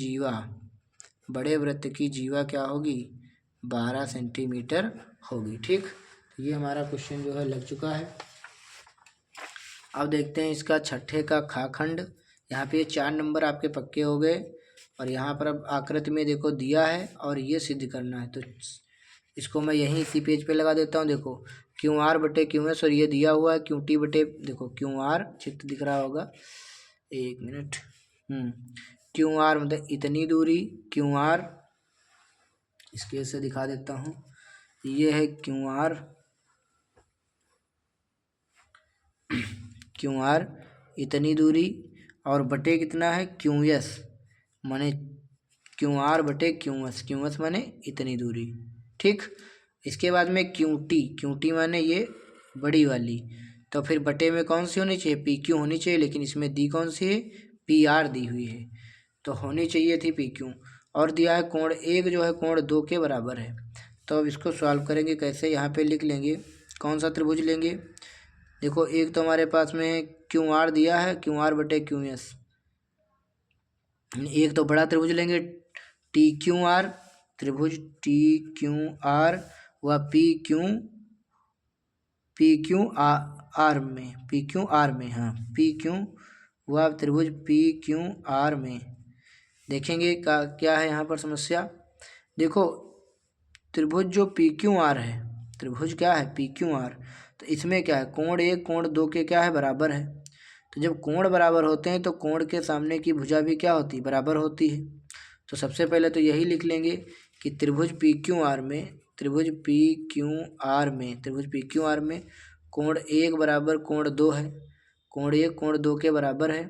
जीवा क्या होगी, 12 सेंटीमीटर होगी। ठीक, तो ये हमारा क्वेश्चन जो है लग चुका है। अब देखते हैं इसका छठे का खा खंड। यहाँ पे 4 नंबर आपके पक्के हो गए, और यहाँ पर अब आकृति में देखो दिया है और ये सिद्ध करना है। तो इसको मैं यहीं इसी पेज पे लगा देता हूँ। देखो क्यू आर बटे क्यू एस, और ये दिया हुआ है क्यू टी बटे, देखो क्यू आर चित्र दिख रहा होगा, 1 मिनट, क्यू आर मतलब इतनी दूरी, क्यू आर इसके से दिखा देता हूँ, ये है क्यू आर, क्यू आर इतनी दूरी, और बटे कितना है क्यू एस, माने क्यू आर बटे क्यू एस माने इतनी दूरी। ठीक, इसके बाद में क्यू टी माने ये बड़ी वाली, तो फिर बटे में कौन सी होनी चाहिए, पी क्यू होनी चाहिए, लेकिन इसमें दी कौन सी है, पी आर दी हुई है, तो होनी चाहिए थी पी क्यू। और दिया है कोण 1 जो है कोण 2 के बराबर है। तो अब इसको सॉल्व करेंगे कैसे, यहाँ पे लिख लेंगे कौन सा त्रिभुज लेंगे। देखो एक तो हमारे पास में क्यू आर दिया है, क्यू आर बटे क्यू एस, एक तो बड़ा त्रिभुज लेंगे टी क्यू आर, त्रिभुज टी क्यू आर व पी क्यू आर में, हाँ पी क्यू व त्रिभुज पी क्यू आर में। देखेंगे क्या है यहाँ पर समस्या। देखो त्रिभुज जो पी क्यू आर है, त्रिभुज क्या है पी क्यू आर, तो इसमें क्या है कोण 1 कोण 2 के क्या है बराबर है। तो जब कोण बराबर होते हैं तो कोण के सामने की भुजा भी क्या होती है, बराबर होती है। तो सबसे पहले तो यही लिख लेंगे कि त्रिभुज पी क्यू आर में कोण 1 बराबर कोण 2 है, कोण 1 कोण 2 के बराबर है।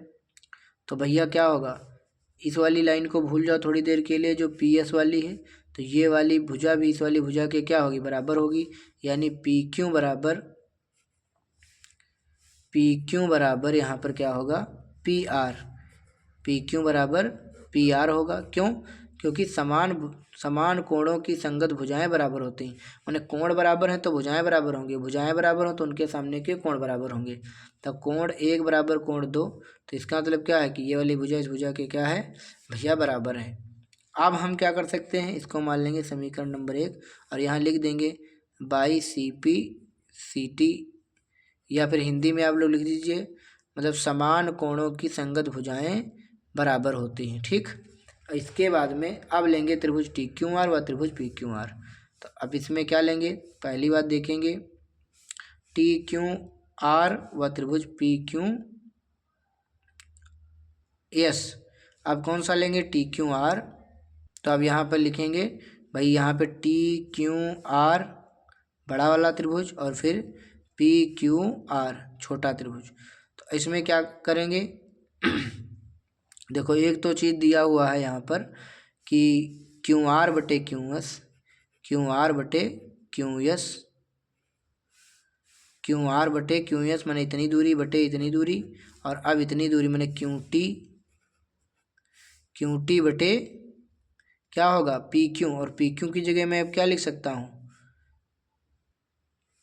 तो भैया क्या होगा, इस वाली लाइन को भूल जाओ थोड़ी देर के लिए जो पी एस वाली है, तो ये वाली भुजा भी इस वाली भुजा के क्या होगी, बराबर होगी, यानी पी क्यू बराबर यहाँ पर क्या होगा, पी क्यू बराबर पी आर होगा। क्यों, क्योंकि समान कोणों की संगत भुजाएं बराबर होती हैं, माने कोण बराबर हैं तो भुजाएं बराबर होंगी, भुजाएं बराबर हो तो उनके सामने के कोण बराबर होंगे। तो कोण 1 बराबर कोण 2, तो इसका मतलब क्या है कि ये वाली भुजा इस भुजा के क्या है भैया बराबर है। अब हम क्या कर सकते हैं, इसको मान लेंगे समीकरण नंबर 1 और यहाँ लिख देंगे by C P C T, या फिर हिंदी में आप लोग लिख दीजिए मतलब समान कोणों की संगत भुजाएं बराबर होती हैं। ठीक, इसके बाद में अब लेंगे त्रिभुज टी क्यू आर व त्रिभुज पी क्यू आर। तो अब इसमें क्या लेंगे, पहली बात देखेंगे टी क्यू आर व त्रिभुज पी क्यू एस। अब कौन सा लेंगे, टी क्यू आर, तो अब यहाँ पर लिखेंगे भाई यहाँ पे टी क्यू आर बड़ा वाला त्रिभुज और फिर पी क्यू आर छोटा त्रिभुज। तो इसमें क्या करेंगे देखो एक तो चीज़ दिया हुआ है यहाँ पर कि क्यू आर बटे क्यू एस, क्यू आर बटे क्यू एस मैंने इतनी दूरी बटे इतनी दूरी, और अब इतनी दूरी मैंने क्यू टी क्यू टी बटे क्या होगा पी क्यू, और पी क्यू की जगह मैं अब क्या लिख सकता हूँ,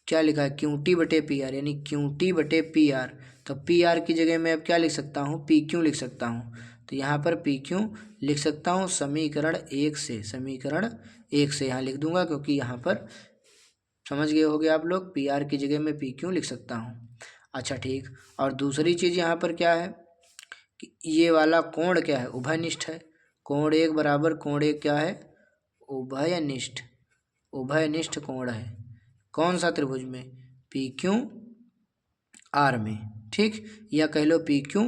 क्या लिखा है क्यू टी बटे पी आर, यानी क्यू टी बटे पी आर। तो पी आर की जगह मैं अब क्या लिख सकता हूँ, पी क्यू लिख सकता हूँ। तो यहाँ पर पी क्यू लिख सकता हूँ समीकरण 1 से, समीकरण 1 से यहाँ लिख दूंगा, क्योंकि यहाँ पर समझ गए होगे आप लोग, पी आर की जगह मैं पी क्यू लिख सकता हूँ। अच्छा ठीक, और दूसरी चीज़ यहाँ पर क्या है कि ये वाला कोण क्या है, उभयनिष्ठ है। कोण 1 बराबर कोण 1 क्या है, उभयनिष्ठ, उभयनिष्ठ कोण है। कौन सा त्रिभुज में, पी क्यू आर में, ठीक, या कह लो पी क्यू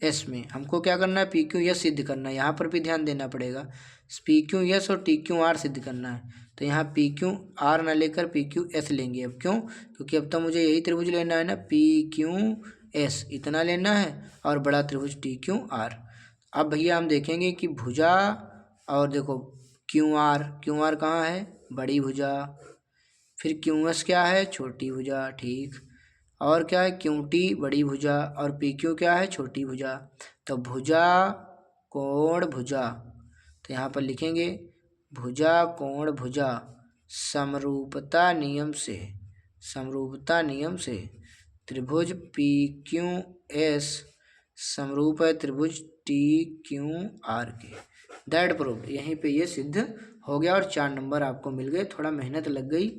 एस में। हमको क्या करना है, पी क्यू एस सिद्ध करना है, यहाँ पर भी ध्यान देना पड़ेगा। पी क्यू एस और टी क्यू आर सिद्ध करना है। तो यहाँ पी क्यू आर ना लेकर पी क्यू एस लेंगे। अब क्यों, क्योंकि अब तो मुझे यही त्रिभुज लेना है ना, पी क्यू एस इतना लेना है, और बड़ा त्रिभुज टी क्यू आर। अब भैया हम देखेंगे कि भुजा, और देखो क्यू आर कहाँ है, बड़ी भुजा, फिर क्यू एस क्या है, छोटी भुजा, ठीक, और क्या है क्यू टी बड़ी भुजा, और पी क्यू क्या है, छोटी भुजा। तो भुजा कोण भुजा, तो यहाँ पर लिखेंगे भुजा कोण भुजा समरूपता नियम से, समरूपता नियम से त्रिभुज पी क्यू एस समरूप है त्रिभुज टी क्यू आर के। दैट प्रूफ, यहीं पे ये सिद्ध हो गया, और 4 नंबर आपको मिल गए। थोड़ा मेहनत लग गई,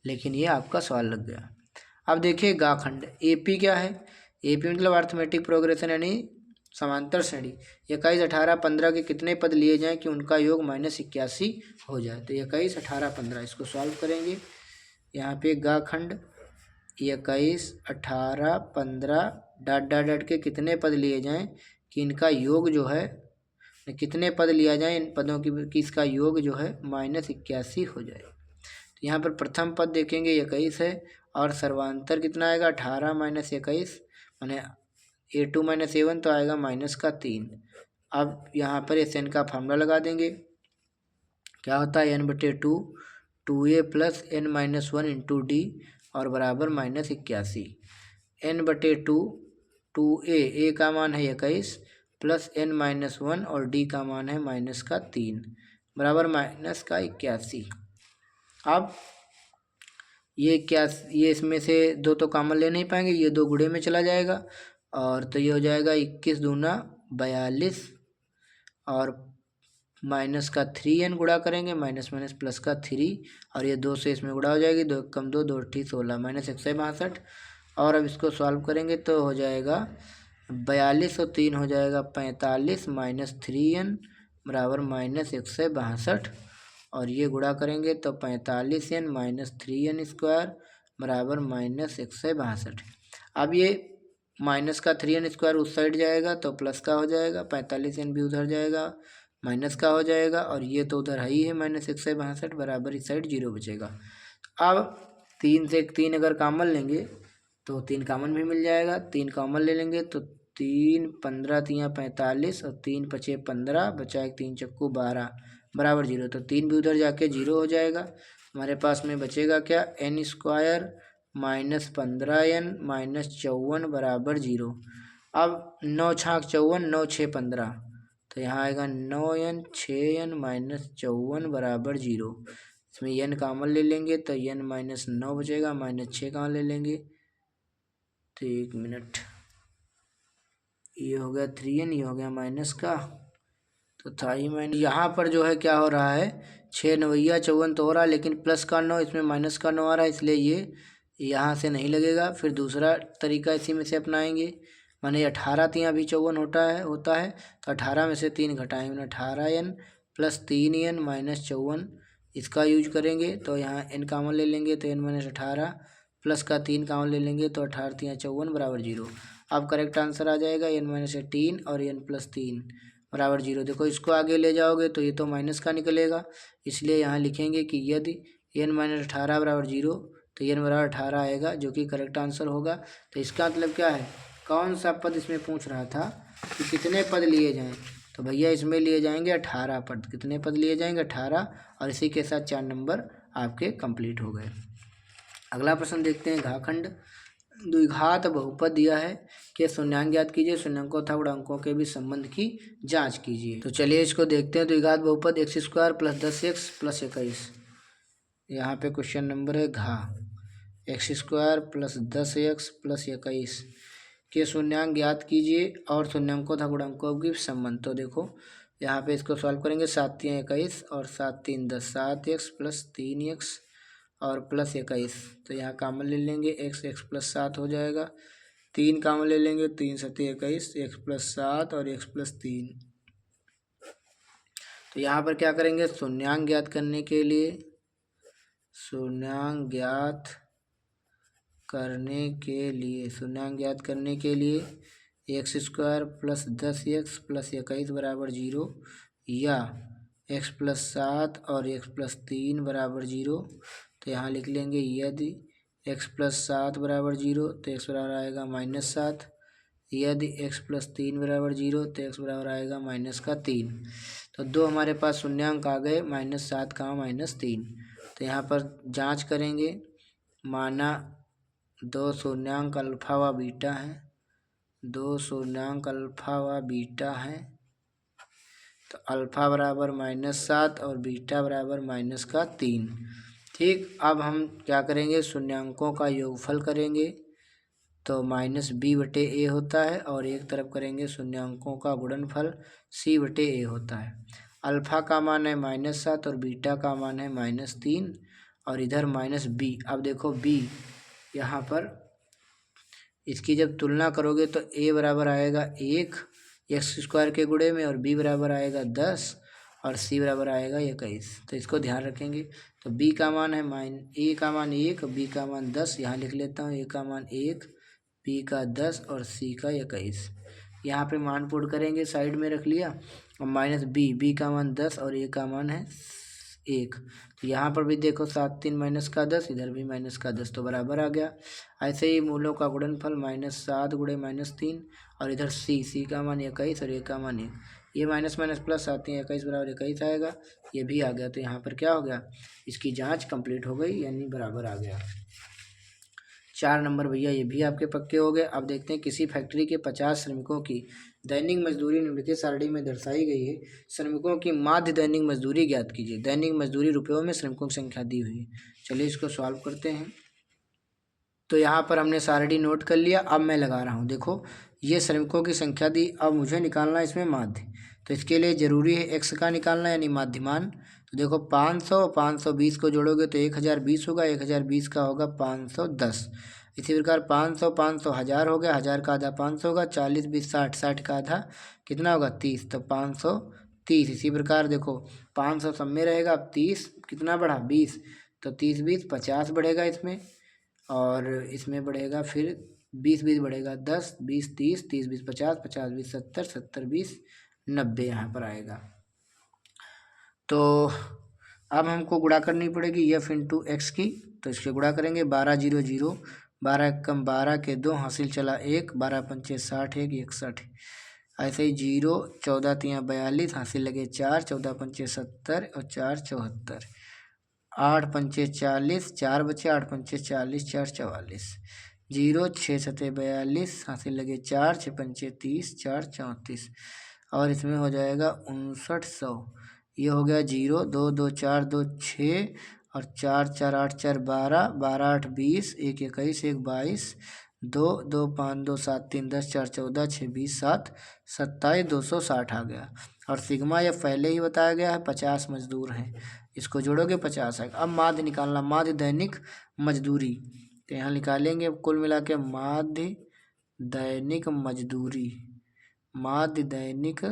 लेकिन ये आपका सवाल लग गया। अब देखिए गाखंड एपी क्या है, एपी मतलब अर्थमेटिक प्रोग्रेशन, यानी समांतर श्रेणी। 21, 18, 15 के कितने पद लिए जाएं कि उनका योग -81 हो जाए। तो 21, 18, 15 इसको सॉल्व करेंगे। यहाँ पे गाखंड 21, 18, 15 डॉट डॉट डॉट के कितने पद लिए जाएं कि इनका योग जो है, कितने पद लिया जाए इन पदों की इसका योग जो है -81 हो जाए। तो यहाँ पर प्रथम पद देखेंगे 21 है, और सर्वांतर कितना आएगा 18 - 21, माने A2 - A1 तो आएगा -3। अब यहाँ पर एस एन का फार्मूला लगा देंगे, क्या होता है n/2 2a + n-1 × d और बराबर -81। n/2 2a, a का मान है 21 + n-1 और d का मान है -3 बराबर -81। अब ये क्या, ये इसमें से 2 तो कॉमन ले नहीं पाएंगे, ये 2 गुणे में चला जाएगा, और तो ये हो जाएगा 21 दूना 42, और माइनस का 3n गुणा करेंगे, माइनस माइनस प्लस का 3, और ये 2 से इसमें गुणा हो जाएगी, 2 कम 2, 2 ठी 16 -162। और अब इसको सॉल्व करेंगे तो हो जाएगा 42 और 3 हो जाएगा 45 -3n बराबर -162, और ये गुणा करेंगे तो 45n - 3n² बराबर -162। अब ये माइनस का 3n² उस साइड जाएगा तो प्लस का हो जाएगा, 45n भी उधर जाएगा, माइनस का हो जाएगा, और ये तो उधर है ही है -162 बराबर इस साइड 0 बचेगा। अब 3 से 3 अगर कॉमन लेंगे तो 3 कॉमन भी मिल जाएगा, 3 कॉमन ले लेंगे तो 3 15 3 45 और 3 5 15 बचा 1 3 चक्कू 12 बराबर 0। तो 3 भी उधर जाके 0 हो जाएगा। हमारे पास में बचेगा क्या, n² -15n -54 बराबर 0। अब 9 छाक 54, 9 6 15, तो यहाँ आएगा 9n 6n -54 बराबर 0। इसमें n कॉमन ले लेंगे तो n -9 बचेगा, -6 कहाँ ले लेंगे, तो 1 मिनट, ये हो गया 3n, ये हो गया माइनस का, तो था ही माइनस। यहाँ पर जो है क्या हो रहा है, 6 9 54 तो हो रहा है, लेकिन प्लस का 9 इसमें माइनस का 9 आ रहा है, इसलिए ये यहाँ से नहीं लगेगा। फिर दूसरा तरीका इसी में से अपनाएंगे, माने 18 3 भी 54 होता है, तो 18 में से 3 घटाएंगे, 18n + 3n -54 इसका यूज करेंगे। तो यहाँ n कॉमन ले लेंगे तो n - 18 प्लस का 3 कॉमन ले लेंगे तो 18 3 54 बराबर 0। अब करेक्ट आंसर आ जाएगा n - 18 और n + 3 बराबर 0। देखो इसको आगे ले जाओगे तो ये तो माइनस का निकलेगा, इसलिए यहाँ लिखेंगे कि यदि n - 18 बराबर 0 तो n बराबर 18 आएगा, जो कि करेक्ट आंसर होगा। तो इसका मतलब क्या है, कौन सा पद इसमें पूछ रहा था कि कितने पद लिए जाएं, तो भैया इसमें लिए जाएंगे 18 पद। कितने पद लिए जाएंगे, 18, और इसी के साथ 4 नंबर आपके कंप्लीट हो गए। अगला प्रश्न देखते हैं, घाखंड द्विघात बहुपद दिया है कि शून्यांक ज्ञात कीजिए, शून्यांकों तथा गुणांकों के भी संबंध की जांच कीजिए। तो चलिए इसको देखते हैं। द्विघात बहुपद x square plus 10x plus 21। यहाँ पे क्वेश्चन नंबर है घ x square plus 10x plus 21 के शून्यांक ज्ञात कीजिए और शून्यांकों तथा गुणांकों के संबंध। तो देखो यहाँ पे इसको सॉल्व करेंगे। 7 3 21 और 7 3 10, 7x प्लस 3x और प्लस 21। तो यहाँ कामन ले लेंगे, x प्लस 7 हो जाएगा। 3 कामन ले लेंगे, 3 7 21, x प्लस 7 और x प्लस 3। तो यहाँ पर क्या करेंगे, शून्यांक ज्ञात करने के लिए शून्यांक ज्ञात करने के लिए x square plus 10x plus 21 बराबर 0 या x प्लस 7 और x प्लस 3 बराबर 0। तो यहाँ लिख लेंगे यदि x प्लस 7 बराबर 0 तो x बराबर आएगा -7। यदि x प्लस 3 बराबर 0 तो x बराबर आएगा -3। तो दो हमारे पास शून्यांक आ गए, -7 का -3। तो यहाँ पर जांच करेंगे। माना दो शून्यांक अल्फा व बीटा है, तो अल्फा बराबर -7 और बीटा बराबर -3। ठीक, अब हम क्या करेंगे, शून्यांकों का योगफल करेंगे तो -b/a होता है और एक तरफ करेंगे शून्यांकों का गुणनफल c/a होता है। अल्फा का मान है -7 और बीटा का मान है -3 और इधर -b। अब देखो b यहाँ पर इसकी जब तुलना करोगे तो a बराबर आएगा 1 एक्स स्क्वायर के गुणे में और b बराबर आएगा 10 और c बराबर आएगा 21। तो इसको ध्यान रखेंगे। तो b का मान है a का मान 1, b का मान 10। यहाँ लिख लेता हूँ, a का मान 1, b का 10 और c का 21। यहाँ पे मान पुट करेंगे, साइड में रख लिया। और -b का मान 10 और a का मान है 1। तो यहाँ पर भी देखो 7 3 -10, इधर भी -10, तो बराबर आ गया। ऐसे ही मूलों का गुणनफल -7 गुणे -3 और इधर c का मान 21 और a का मान 1। ये माइनस प्लस आते हैं, 21 बराबर 21 आएगा, ये भी आ गया। तो यहाँ पर क्या हो गया, इसकी जांच कंप्लीट हो गई, यानी बराबर आ गया। 4 नंबर भैया ये भी आपके पक्के हो गए। अब देखते हैं, किसी फैक्ट्री के 50 श्रमिकों की दैनिक मजदूरी निम्नलिखित सारणी में दर्शाई गई है। श्रमिकों की माध्य दैनिक मजदूरी ज्ञात कीजिए। दैनिक मजदूरी रुपयों में श्रमिकों की संख्या दी हुई है। चलिए इसको सॉल्व करते हैं। तो यहाँ पर हमने सारणी नोट कर लिया। अब मैं लगा रहा हूँ, देखो ये श्रमिकों की संख्या दी। अब मुझे निकालना इसमें माध्य, तो इसके लिए ज़रूरी है x का निकालना, यानी माध्यमान। तो देखो 500 और 520 को जोड़ोगे तो 1020 होगा, 1020 का होगा 510। इसी प्रकार 500 500 1000 हो गया, 1000 का आधा 500 होगा, 40 20 60, 60 का आधा कितना होगा 30, तो 530। इसी प्रकार देखो 500 सब में रहेगा, अब 30 कितना बढ़ा 20, तो 30 20 50 बढ़ेगा इसमें, और इसमें बढ़ेगा फिर 20 20 बढ़ेगा 10, 20 30, 30 20 50, 50 20 70, 70 20 90 यहाँ पर आएगा। तो अब हमको गुणा करनी पड़ेगी f इंटू एक्स की। तो इसके गुणा करेंगे, 12 0 0, 12 कम 12 के 2 हासिल चला 1, 12 पंचे 60 1 61। ऐसे ही 0 14 3 42 हासिल लगे 4, 14 पंचे 70 और 4 74, 8 पंचे 40, 4 बचे, 8 पंचे 40, 4 44, 0 6 7 42 हासिल लगे 4, 6 पंचे 30, 4 34 और इसमें हो जाएगा 5900। ये हो गया 0 2 2 4 2 6 और 4 4 8 4 12, 12 8 20, 1 21, 1 22, 2 2 5 2 7 3 10, 4 14, 6 20 7 27, 260 आ गया। और सिग्मा यह पहले ही बताया गया है, 50 मजदूर हैं, इसको जोड़ोगे 50 आएगा। अब माध्य निकालना, माध्य दैनिक मजदूरी। तो यहाँ निकालेंगे कुल मिला के माध्य दैनिक मजदूरी, माध्य दैनिक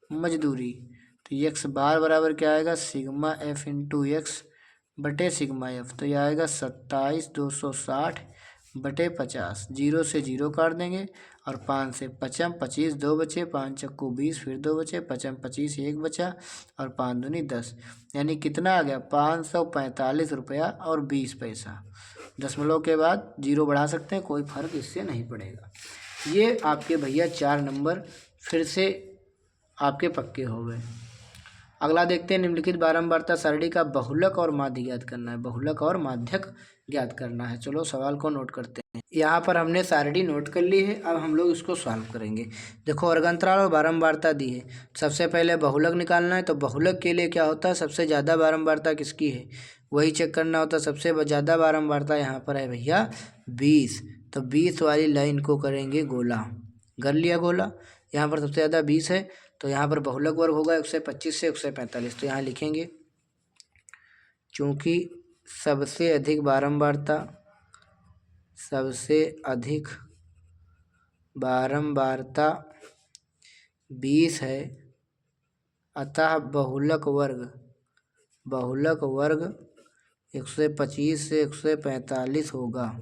मजदूरी। तो x बार बराबर क्या आएगा, सिग्मा f इंटू एक्स बटे सिग्मा f। तो यह आएगा 27 260 बटे 50। 0 से 0 काट देंगे और 5 से 55, 25 2 बचे, 5 चक्कू 20, फिर 2 बचे, 55 25 1 बचा और 5 दूनी 10, यानी कितना आ गया 545 रुपया और 20 पैसा। दशमलव के बाद 0 बढ़ा सकते हैं, कोई फर्क इससे नहीं पड़ेगा। ये आपके भैया 4 नंबर फिर से आपके पक्के हो गए। अगला देखते हैं, निम्नलिखित बारंबारता सारणी का बहुलक और माध्य ज्ञात करना है। बहुलक और माध्यक ज्ञात करना है। चलो सवाल को नोट करते हैं। यहाँ पर हमने सारणी नोट कर ली है, अब हम लोग इसको सॉल्व करेंगे। देखो वर्ग अंतराल और बारंबारता दी है। सबसे पहले बहुलक निकालना है, तो बहुलक के लिए क्या होता है, सबसे ज़्यादा बारंबारता किसकी है वही चेक करना होता है। सबसे ज़्यादा बारंबारता यहाँ पर है भैया 20, तो 20 वाली लाइन को करेंगे गोला। कर लिया गोला, यहाँ पर सबसे ज़्यादा 20 है, तो यहाँ पर बहुलक वर्ग होगा 125 से 145। तो यहाँ लिखेंगे चूँकि सबसे अधिक बारंबारता 20 है, अतः बहुलक वर्ग 125 से 145 होगा।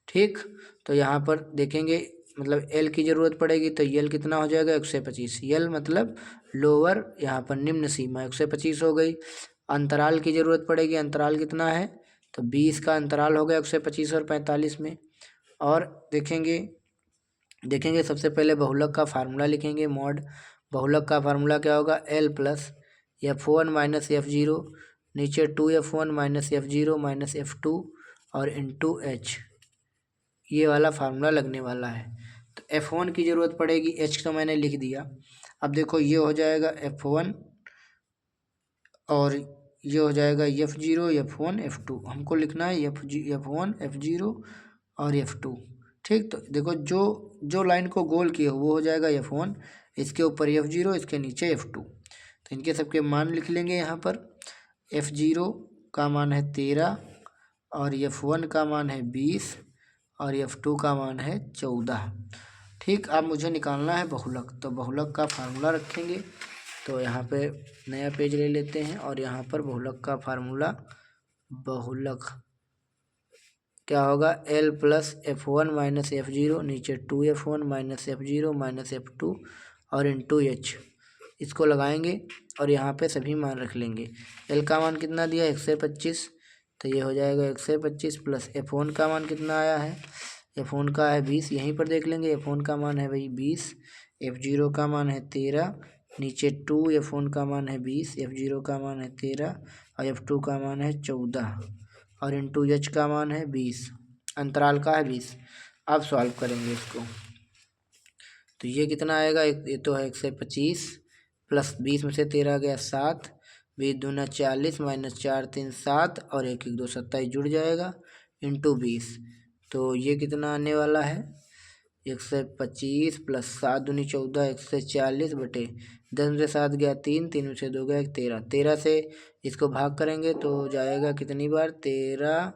ठीक, तो यहाँ पर देखेंगे मतलब एल की ज़रूरत पड़ेगी, तो एल कितना हो जाएगा 125। एल मतलब लोअर, यहाँ पर निम्न सीमा 125 हो गई। अंतराल की ज़रूरत पड़ेगी, अंतराल कितना है, तो 20 का अंतराल हो गया 125 और 45 में। और देखेंगे सबसे पहले बहुलक का फार्मूला लिखेंगे। मॉड बहुलक का फार्मूला क्या होगा, L plus F1 minus F0, नीचे 2F1 minus F0 minus F2 और इंटू H, ये वाला फार्मूला लगने वाला है। तो F1 की ज़रूरत पड़ेगी, H तो मैंने लिख दिया। अब देखो ये हो जाएगा F1 और ये हो जाएगा F0 F1 F2, हमको लिखना है F1 F0 और F2। ठीक, तो देखो जो लाइन को गोल किए वो हो जाएगा F1, इसके ऊपर F0, इसके नीचे F2। तो इनके सबके मान लिख लेंगे। यहाँ पर F0 का मान है 13 और F1 का मान है 20 और F2 का मान है 14। ठीक, अब मुझे निकालना है बहुलक, तो बहुलक का फार्मूला रखेंगे। तो यहाँ पे नया पेज ले लेते हैं और यहाँ पर बहुलक का फार्मूला, बहुलक क्या होगा, L plus F1 minus F0, नीचे 2F1 minus F0 minus F2 और इंटू H, इसको लगाएंगे और यहाँ पे सभी मान रख लेंगे। L का मान कितना दिया 125, तो ये हो जाएगा 125 प्लस F1 का मान कितना आया है, F1 का है 20, यहीं पर देख लेंगे। F1 का मान है भाई 20, F0 का मान है 13, नीचे 2, F1 का मान है 20, F0 का मान है 13 और F2 का मान है 14 और इंटू H का मान है 20, अंतराल का है 20। अब सॉल्व करेंगे इसको, तो ये कितना आएगा, ये तो है 125 प्लस 20 में से 13 गया 7, 20 दूना 40 माइनस 4 3 7 और 1 1 2 27 जुड़ जाएगा इंटू 20। तो ये कितना आने वाला है 125 प्लस 7 दूनी 14, 140 बटे 10 में से 7 गया 3, 3 में से 2 गया 13, 13 से इसको भाग करेंगे तो जाएगा कितनी बार, 13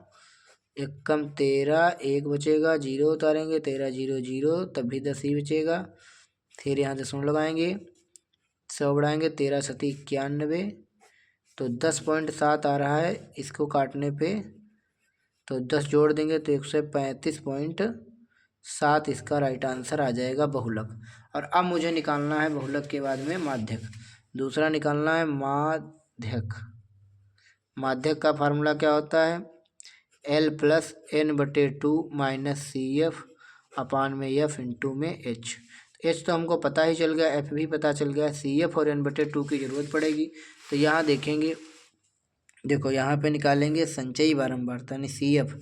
एक कम 13, 1 बचेगा, 0 उतारेंगे, 13 0 0, तब भी 10 ही बचेगा। फिर यहाँ दशमलव लगाएंगे, 100 बढ़ाएंगे, 13 सती 91, तो 10.7 आ रहा है इसको काटने पे, तो 10 जोड़ देंगे तो 135.7 इसका राइट आंसर आ जाएगा बहुलक। और अब मुझे निकालना है बहुलक के बाद में माध्यक, दूसरा निकालना है माध्यक। माध्यक का फार्मूला क्या होता है, L plus N/2 minus CF अपान में F इंटू में H। H तो हमको पता ही चल गया, F भी पता चल गया, CF और N/2 की ज़रूरत पड़ेगी। तो यहाँ देखेंगे, देखो यहाँ पे निकालेंगे संचयी बारंबारता यानी CF,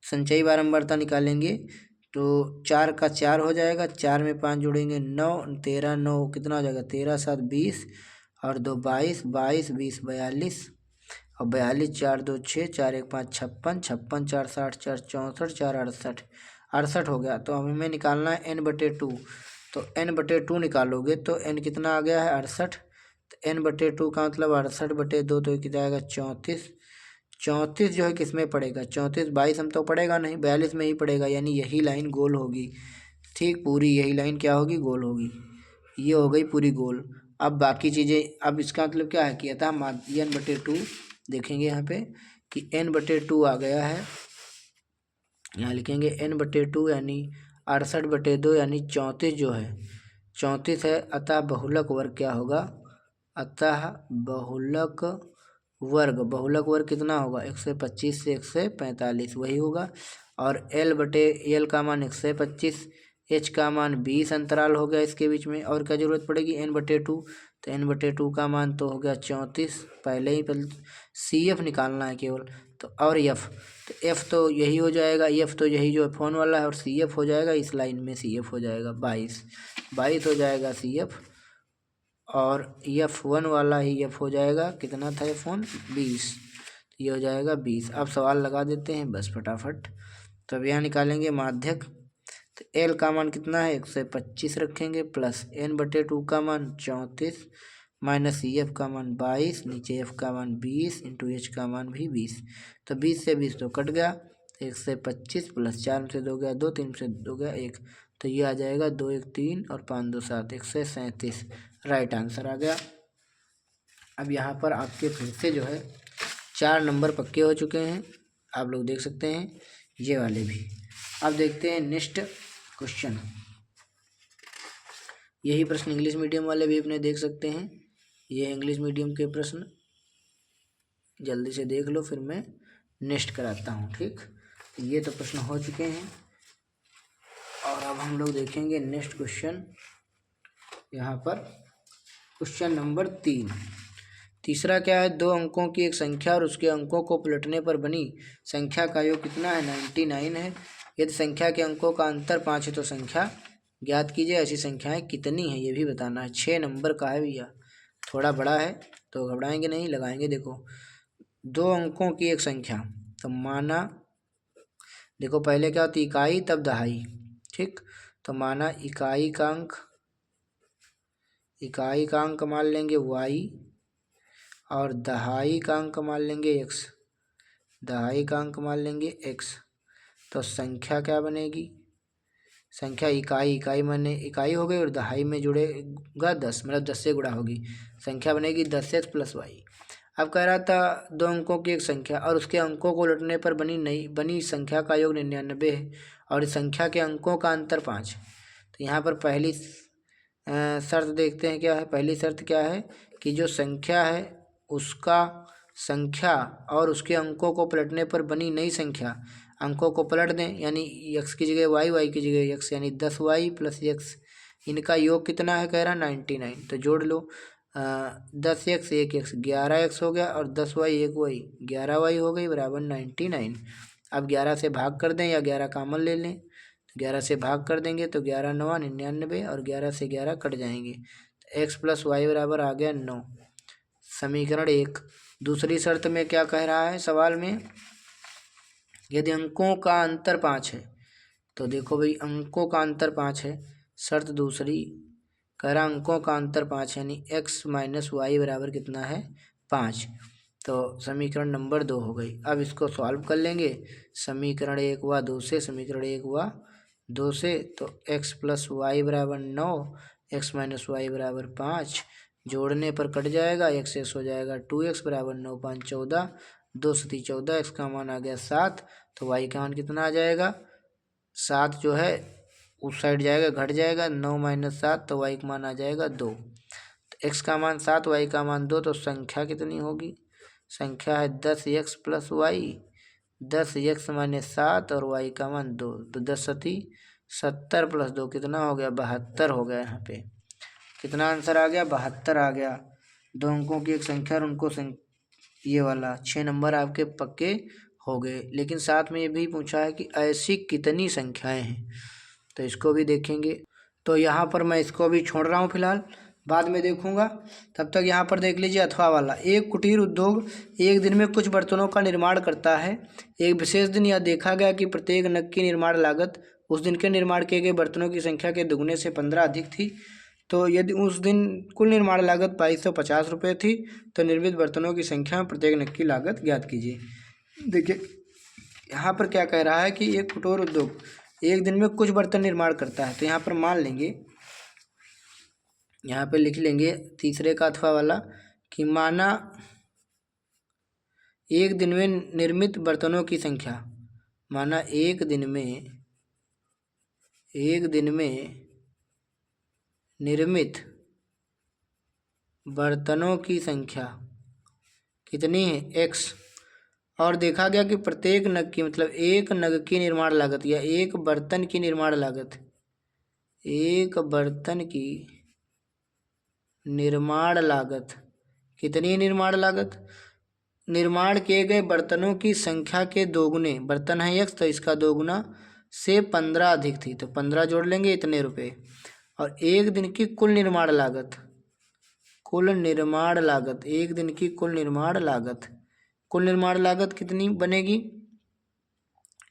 संचयी बारंबारता निकालेंगे तो 4 का 4 हो जाएगा, 4 में 5 जोड़ेंगे 9, 13 9 कितना हो जाएगा, 13 7 20 और 2 22, 22 20 42 और 42 4 2 6, 4 1 5 56, 56 4 60, 4 64, 4 68, 68 हो गया। तो हमें निकालना है N/2, तो N/2 निकालोगे तो N कितना आ गया है 68, तो N/2 का मतलब 68/2, तो कितना आएगा 34। 34 जो है किस में पड़ेगा, 34 22 हम तो पड़ेगा नहीं, 42 में ही पड़ेगा, यानी यही लाइन गोल होगी। ठीक, पूरी यही लाइन क्या होगी, गोल होगी। ये हो गई पूरी गोल। अब बाकी चीज़ें, अब इसका मतलब क्या है कि अतः माध्य N/2 देखेंगे यहाँ पे कि N/2 आ गया है, यहाँ लिखेंगे N/2 यानी 68/2 यानी 34 जो है 34 है। अतः बहुलक वर्ग क्या होगा, अतः बहुलक वर्ग कितना होगा 125 से 145 वही होगा। और L का मान 125, h का मान 20 अंतराल हो गया इसके बीच में। और क्या जरूरत पड़ेगी, n/2, तो n/2 का मान तो हो गया 34, पहले ही CF निकालना है केवल। तो और F, तो F तो यही हो जाएगा, F तो यही जो F1 वाला है, और CF हो जाएगा इस लाइन में, CF हो जाएगा 22 हो जाएगा CF, और F1 वाला ही F हो जाएगा, कितना था F1, 20, ये हो जाएगा 20। अब सवाल लगा देते हैं बस फटाफट। तो अब यहाँ निकालेंगे माध्यक, तो L का मान कितना है 125 रखेंगे, प्लस n/2 का मान 34, माइनस CF का मान 22, नीचे F का मान 20, इंटू H का मान भी 20। तो 20 से 20 तो कट गया, 125 प्लस 4 में से 2 गया 2, 3 से 2 गया 1, तो ये आ जाएगा 2 1 3 और 5 2 7, 137 राइट आंसर आ गया। अब यहाँ पर आपके फिर से जो है 4 नंबर पक्के हो चुके हैं, आप लोग देख सकते हैं, ये वाले भी। अब देखते हैं नेक्स्ट क्वेश्चन। यही प्रश्न इंग्लिश मीडियम वाले भी अपने देख सकते हैं, ये इंग्लिश मीडियम के प्रश्न जल्दी से देख लो, फिर मैं नेक्स्ट कराता हूँ, ठीक। ये तो प्रश्न हो चुके हैं, और अब हम लोग देखेंगे नेक्स्ट क्वेश्चन। यहाँ पर क्वेश्चन नंबर 3, तीसरा क्या है, 2 अंकों की एक संख्या और उसके अंकों को पलटने पर बनी संख्या का योग कितना है, 99 है। यदि संख्या के अंकों का अंतर 5 है तो संख्या ज्ञात कीजिए, ऐसी संख्याएं कितनी हैं ये भी बताना है। 6 नंबर का है भैया, थोड़ा बड़ा है तो घबराएंगे नहीं, लगाएंगे। देखो 2 अंकों की एक संख्या, तो माना देखो पहले क्या होती, इकाई तब दहाई, ठीक। तो माना इकाई का अंक मान लेंगे y, और दहाई का अंक मान लेंगे x, दहाई का अंक मान लेंगे x। तो संख्या क्या बनेगी, संख्या इकाई माने इकाई हो गई, और दहाई में जुड़ेगा 10, मतलब 10 से गुणा होगी, संख्या बनेगी 10x प्लस y। अब कह रहा था 2 अंकों की एक संख्या और उसके अंकों को उलटने पर बनी संख्या का योग 99 है, और इस संख्या के अंकों का अंतर 5। तो यहाँ पर पहली शर्त देखते हैं क्या है। पहली शर्त क्या है कि जो संख्या है उसका संख्या और उसके अंकों को पलटने पर बनी नई संख्या, अंकों को पलट दें, यानी x की जगह y की जगह x, यानी 10y प्लस x, इनका योग कितना है कह रहा 99। तो जोड़ लो 10x 1x 11x हो गया, और 10y 1y 11y हो गई, बराबर 99। अब 11 से भाग कर दें या 11 कॉमन ले लें, 11 से भाग कर देंगे तो 11 9 99, और 11 से 11 कट जाएंगे, तो x प्लस वाई बराबर आ गया 9। समीकरण 1। दूसरी शर्त में क्या कह रहा है सवाल में, यदि अंकों का अंतर 5 है, तो देखो भाई अंकों का अंतर 5 है। शर्त दूसरी कह रहा अंकों का अंतर 5 यानी x माइनस वाई बराबर कितना है 5। तो समीकरण नंबर 2 हो गई। अब इसको सॉल्व कर लेंगे, समीकरण 1 हुआ 2 से, समीकरण 1 हुआ 2 से, तो x प्लस वाई बराबर 9, x माइनस वाई बराबर 5, जोड़ने पर कट जाएगा, x हो जाएगा 2x बराबर 9 5 14, 2 से 14, x का मान आ गया 7। तो y का मान कितना आ जाएगा, 7 जो है उस साइड जाएगा, घट जाएगा, 9 माइनस 7, तो y का मान आ जाएगा 2। तो x का मान 7, y का मान 2, तो संख्या कितनी होगी, संख्या है 10x प्लस वाई, 10x माने 7 और y का मान 2, तो 10 सती 70 प्लस 2 कितना हो गया 72 हो गया। यहाँ पे कितना आंसर आ गया 72 आ गया। 2 अंकों की एक संख्या और उनको ये वाला 6 नंबर आपके पक्के हो गए। लेकिन साथ में ये भी पूछा है कि ऐसी कितनी संख्याएं हैं, तो इसको भी देखेंगे। तो यहाँ पर मैं इसको भी छोड़ रहा हूँ फिलहाल, बाद में देखूंगा। तब तक यहाँ पर देख लीजिए अथवा वाला, एक कुटीर उद्योग एक दिन में कुछ बर्तनों का निर्माण करता है। एक विशेष दिन यह देखा गया कि प्रत्येक नग की निर्माण लागत उस दिन के निर्माण किए गए बर्तनों की संख्या के दुगने से 15 अधिक थी। तो यदि उस दिन कुल निर्माण लागत 2250 रुपये थी, तो निर्मित बर्तनों की संख्या में प्रत्येक नग की लागत ज्ञात कीजिए। देखिए यहाँ पर क्या कह रहा है कि एक कुटीर उद्योग एक दिन में कुछ बर्तन निर्माण करता है। तो यहाँ पर मान लेंगे, यहाँ पे लिख लेंगे तीसरे का अथवा वाला कि माना एक दिन में निर्मित बर्तनों की संख्या, माना एक दिन में निर्मित बर्तनों की संख्या कितनी है x, और देखा गया कि प्रत्येक नग की मतलब एक नग की निर्माण लागत या एक बर्तन की निर्माण लागत एक बर्तन की निर्माण लागत कितनी निर्माण लागत? निर्माण किए गए बर्तनों की संख्या के दोगुने, बर्तन है x तो इसका दोगुना से 15 अधिक थी, तो 15 जोड़ लेंगे, इतने रुपए। और एक दिन की कुल निर्माण लागत, कुल निर्माण लागत, एक दिन की कुल निर्माण लागत, कुल निर्माण लागत कितनी बनेगी?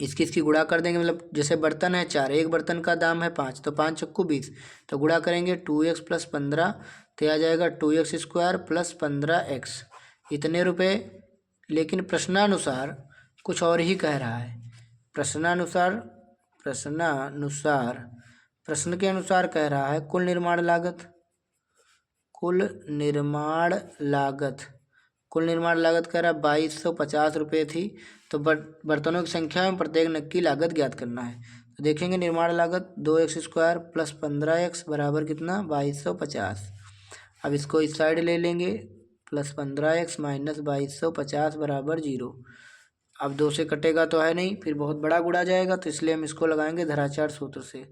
इसकी गुणा कर देंगे, मतलब जैसे बर्तन है 4, एक बर्तन का दाम है 5, तो 5 चक्कू 20, तो गुणा करेंगे 2x प्लस 15, तो आ जाएगा 2x स्क्वायर प्लस 15x, इतने रुपए। लेकिन प्रश्नानुसार कुछ और ही कह रहा है। प्रश्नानुसार प्रश्न के अनुसार कह रहा है कुल निर्माण लागत, कुल निर्माण लागत कह रहा है 2250 रुपये थी। तो बर्तनों की संख्या में प्रत्येक नग की लागत ज्ञात करना है। तो देखेंगे निर्माण लागत 2x स्क्वायर प्लस 15x बराबर कितना? 2250। अब इसको इस साइड ले लेंगे, प्लस 15x माइनस 2250 बराबर 0। अब 2 से कटेगा तो है नहीं, फिर बहुत बड़ा गुणा जाएगा, तो इसलिए हम इसको लगाएंगे धराचार सूत्र से।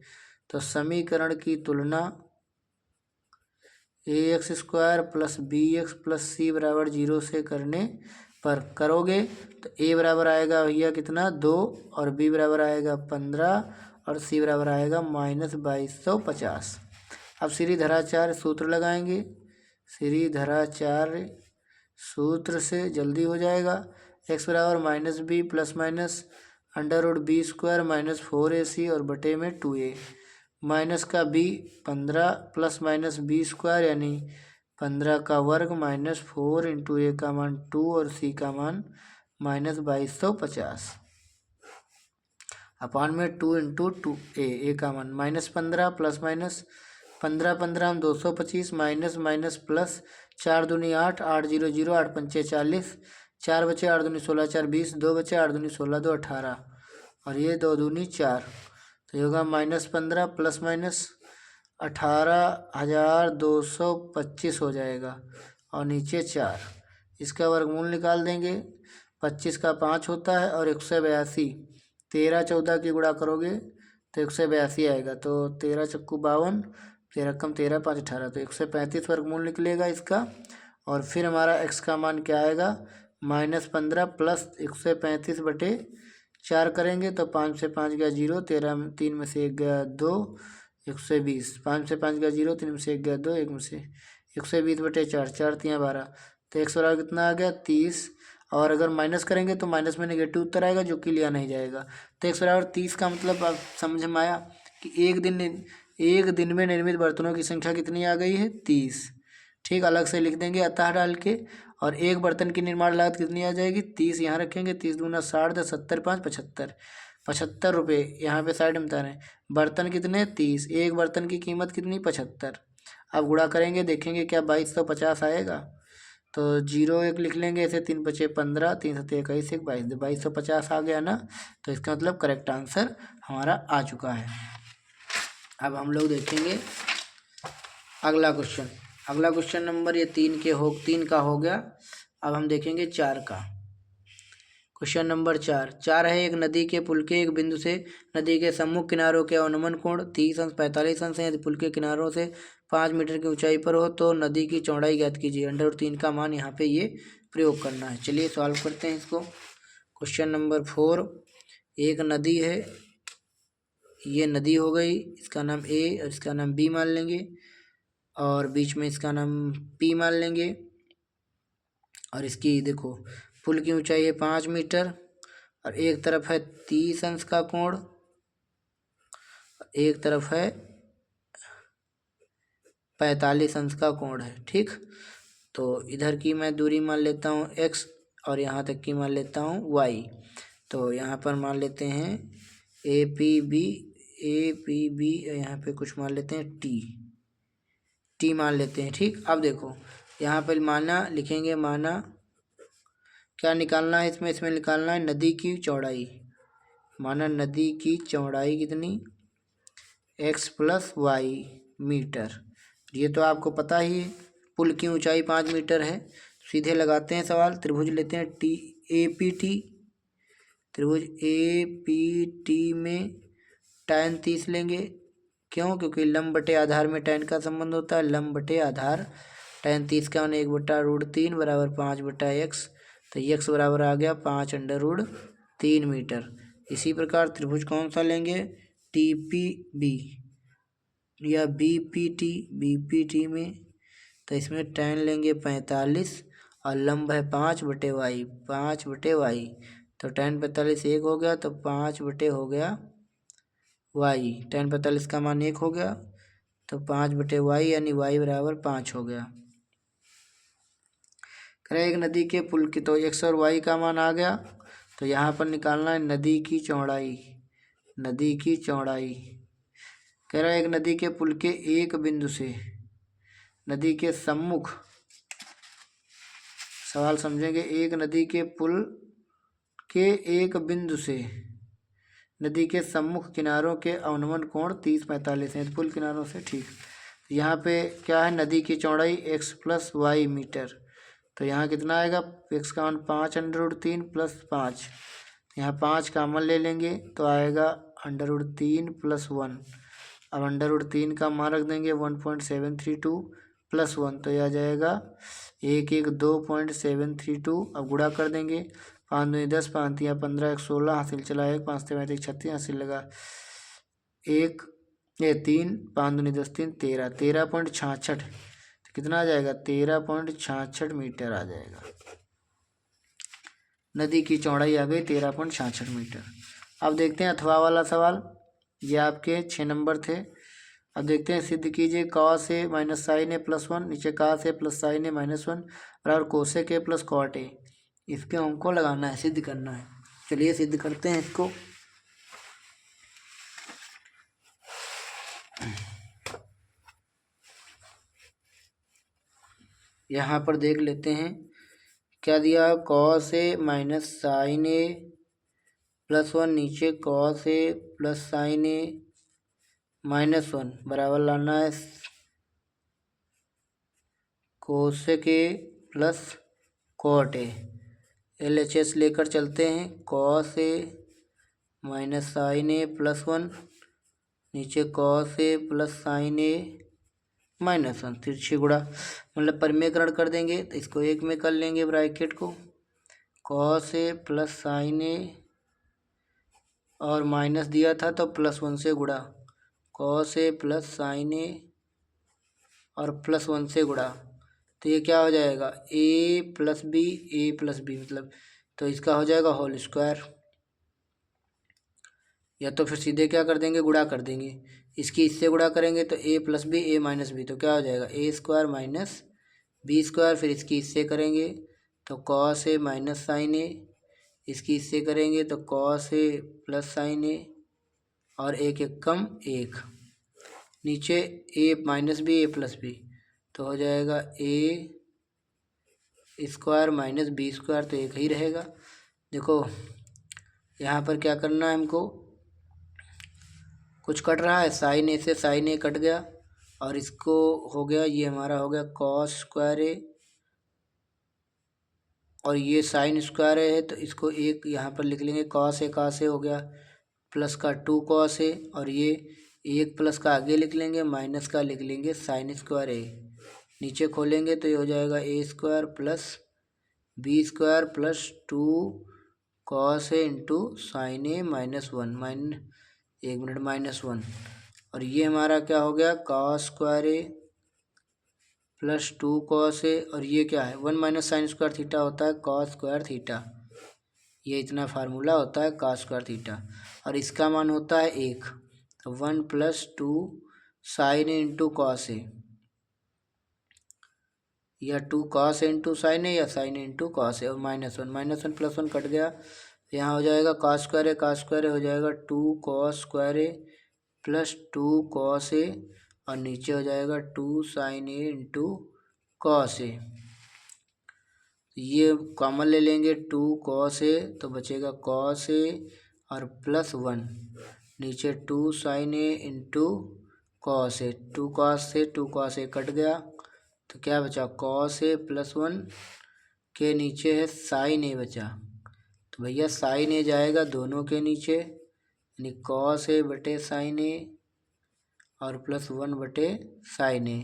तो समीकरण की तुलना ax square plus bx plus c बराबर 0 से करने पर करोगे तो a बराबर आएगा भैया कितना? 2, और b बराबर आएगा 15, और c बराबर आएगा माइनस 2250। अब श्रीधराचार्य सूत्र लगाएंगे, श्रीधराचार्य सूत्र से जल्दी हो जाएगा। x बराबर minus b plus minus under root b square minus 4ac और बटे में 2a, माइनस का b 15 plus minus b square यानी 15 का वर्ग माइनस 4 इंटू a का मान 2 और c का मान माइनस 2250 अपान में 2 इंटू 2a का मान माइनस 15 प्लस माइनस 15 हम 225 माइनस माइनस प्लस 4 दूनी 8, 8 0 0, 8 पंचे 40, 4 बचे 8 दूनी 16, 4 20, 2 बचे 8 दूनी 16, 2 18, और ये 2 दूनी 4, तो ये होगा माइनस 15 प्लस माइनस 18,225 हो जाएगा, और नीचे 4। इसका वर्गमूल निकाल देंगे, 25 का 5 होता है और 182, 13 14 की गुणा करोगे तो 182 आएगा, तो 13 चक्कू 52, 13 कम 13 5 18, तो 135 वर्गमूल निकलेगा इसका। और फिर हमारा x का मान क्या आएगा? माइनस 15 प्लस 135 बटे 4 करेंगे तो 5 से 5 गया 0, 13 3 में से 1 गया 2, 120, 5 से 5 गया 0, 3 में से 1 गया 2, 1 में से 120 बटे 4, 4 3 12, तो x बराबर कितना आ गया? 30। और अगर माइनस करेंगे तो माइनस में नेगेटिव उत्तर आएगा जो कि लिया नहीं जाएगा। तो x बराबर 30 का मतलब आप समझ में आया कि एक दिन में निर्मित बर्तनों की संख्या कितनी आ गई है? 30। ठीक, अलग से लिख देंगे अतः डाल के, और एक बर्तन की निर्माण लागत कितनी आ जाएगी? 30 यहाँ रखेंगे, 30 दूना 60, 10 70 5 75, 75 रुपये यहाँ पे साइड में बता रहे हैं। बर्तन कितने? 30, एक बर्तन की कीमत कितनी? 75। अब गुणा करेंगे, देखेंगे क्या 2250 आएगा, तो 0 1 लिख लेंगे, ऐसे 3 बचे 15, 3 7 21 1 22, 2250 आ गया ना। तो इसका मतलब करेक्ट आंसर हमारा आ चुका है। अब हम लोग देखेंगे अगला क्वेश्चन नंबर ये 3 का हो गया। अब हम देखेंगे 4 का। क्वेश्चन नंबर 4 है, एक नदी के पुल के एक बिंदु से नदी के सम्मुख किनारों के अवनमन कोण 30 अंश 45 अंश है। यदि पुल के किनारों से 5 मीटर की ऊंचाई पर हो तो नदी की चौड़ाई ज्ञात कीजिए। अंडर 3 का मान यहाँ पे ये प्रयोग करना है। चलिए सॉल्व करते हैं इसको। क्वेश्चन नंबर 4, एक नदी है, ये नदी हो गई, इसका नाम A और इसका नाम B मान लेंगे, और बीच में इसका नाम P मान लेंगे। और इसकी देखो पुल की ऊंचाई है 5 मीटर, और एक तरफ है 30 अंश का कोण, एक तरफ है 45 अंश का कोण है। ठीक, तो इधर की मैं दूरी मान लेता हूँ x, और यहाँ तक की मान लेता हूँ y। तो यहाँ पर मान लेते हैं APB, यहाँ पे कुछ मान लेते हैं T मान लेते हैं। ठीक, अब देखो यहाँ पर माना लिखेंगे, माना क्या निकालना है इसमें निकालना है नदी की चौड़ाई। माना नदी की चौड़ाई कितनी? x plus y metre. ये तो आपको पता ही है, पुल की ऊंचाई 5 मीटर है। सीधे लगाते हैं सवाल, त्रिभुज लेते हैं APT, त्रिभुज APT में tan 30 लेंगे, क्यों? क्योंकि लंब बटे आधार में tan का संबंध होता है। लंब बटे आधार tan 30 का 1/√3 बराबर 5/x। तो x बराबर आ गया 5√3 मीटर। इसी प्रकार त्रिभुज कौन सा लेंगे? TPB या BPT में, तो इसमें tan लेंगे 45 और लंब है 5/y, 5/y। तो tan 45 1 हो गया, तो 5 बटे हो गया y। tan 45 का मान 1 हो गया, तो 5/y यानी y बराबर 5 हो गया। कह रहे एक नदी के पुल की, तो x और y का मान आ गया। तो यहाँ पर निकालना है नदी की चौड़ाई। नदी की चौड़ाई कह रहा है एक नदी के पुल के एक बिंदु से, नदी के सम्मुख, सवाल समझेंगे, एक नदी के पुल के एक बिंदु से नदी के सम्मुख किनारों के अवनमन कोण 30-45 है। पुल किनारों से ठीक। यहाँ पे क्या है? नदी की चौड़ाई x + y मीटर। तो यहाँ कितना आएगा? x का मान 5√3 + 5। यहाँ 5 कामन ले लेंगे तो आएगा √3 + 1। अब √3 का मान रख देंगे 1.732 + 1, तो यह आ जाएगा 112.732। अब गुणा कर देंगे, 5 दूनी 10, 5 तिया 15, 1 16, हासिल चला 1, 5 35 36, हासिल लगा 1 3, 5 दूनी 10 3 13, 13.66। तो कितना आ जाएगा? 13.66 मीटर आ जाएगा। नदी की चौड़ाई आ गई 13.66 मीटर। अब देखते हैं अथवा वाला सवाल। ये आपके 6 नंबर थे। अब देखते हैं, सिद्ध कीजिए cos A - sin A + 1, नीचे cos A + sin A - 1 बराबर cosec A + cot A। इसके हमको लगाना है, सिद्ध करना है। चलिए सिद्ध करते हैं इसको। यहाँ पर देख लेते हैं क्या दिया। cos A - sin A + 1, नीचे cos A + sin A - 1 बराबर लाना है cosec A + cot A। LHS लेकर चलते हैं। cos A - sin A + 1, नीचे cos A + sin A - 1, तिरछी गुणा मतलब परिमेयकरण कर देंगे। तो इसको एक में कर लेंगे ब्रैकेट को, cos A + sin A और माइनस दिया था तो +1 से गुणा, cos A + sin A और +1 से गुणा। तो ये क्या हो जाएगा? A + B, A + B मतलब, तो इसका हो जाएगा होल स्क्वायर। या तो फिर सीधे क्या कर देंगे? गुणा कर देंगे। इसकी इससे गुणा करेंगे तो A + B, A - B, तो क्या हो जाएगा? A² - B²। फिर इसकी इससे करेंगे तो cos A - sin A, इसकी इससे करेंगे तो cos A + sin A और 1 1 कम 1, नीचे A - B, A + B, तो हो जाएगा A² - B², तो एक ही रहेगा। देखो यहाँ पर क्या करना है हमको, कुछ कट रहा है, sin A से sin A कट गया और इसको हो गया, ये हमारा हो गया cos² A और ये sin² है, तो इसको एक यहाँ पर लिख लेंगे cos A हो गया, प्लस का 2 cos A और ये एक प्लस का आगे लिख लेंगे, माइनस का लिख लेंगे sin² A। नीचे खोलेंगे तो ये हो जाएगा A² + B² + 2 cos A × sin A - 1 और ये हमारा क्या हो गया? cos² A + 2 cos A और ये क्या है? 1 - sin² थीटा होता है cos² थीटा। ये इतना फार्मूला होता है cos² थीटा और इसका मान होता है 1। तो 1 + 2 sin A × cos A, या 2 cos A × sin A या sin A × cos A और -1 + 1 कट गया। यहाँ हो जाएगा cos² A हो जाएगा 2 cos² A + 2 cos A और नीचे हो जाएगा 2 sin A × cos A। ये कॉमन ले लेंगे 2 cos A, तो बचेगा cos A और +1, नीचे 2 sin A × cos A, 2 cos A cut गया तो क्या बचा? cos A + 1 के नीचे है sin A बचा, तो भैया sin A जाएगा दोनों के नीचे, यानी cos A / sin A और प्लस 1/sin a।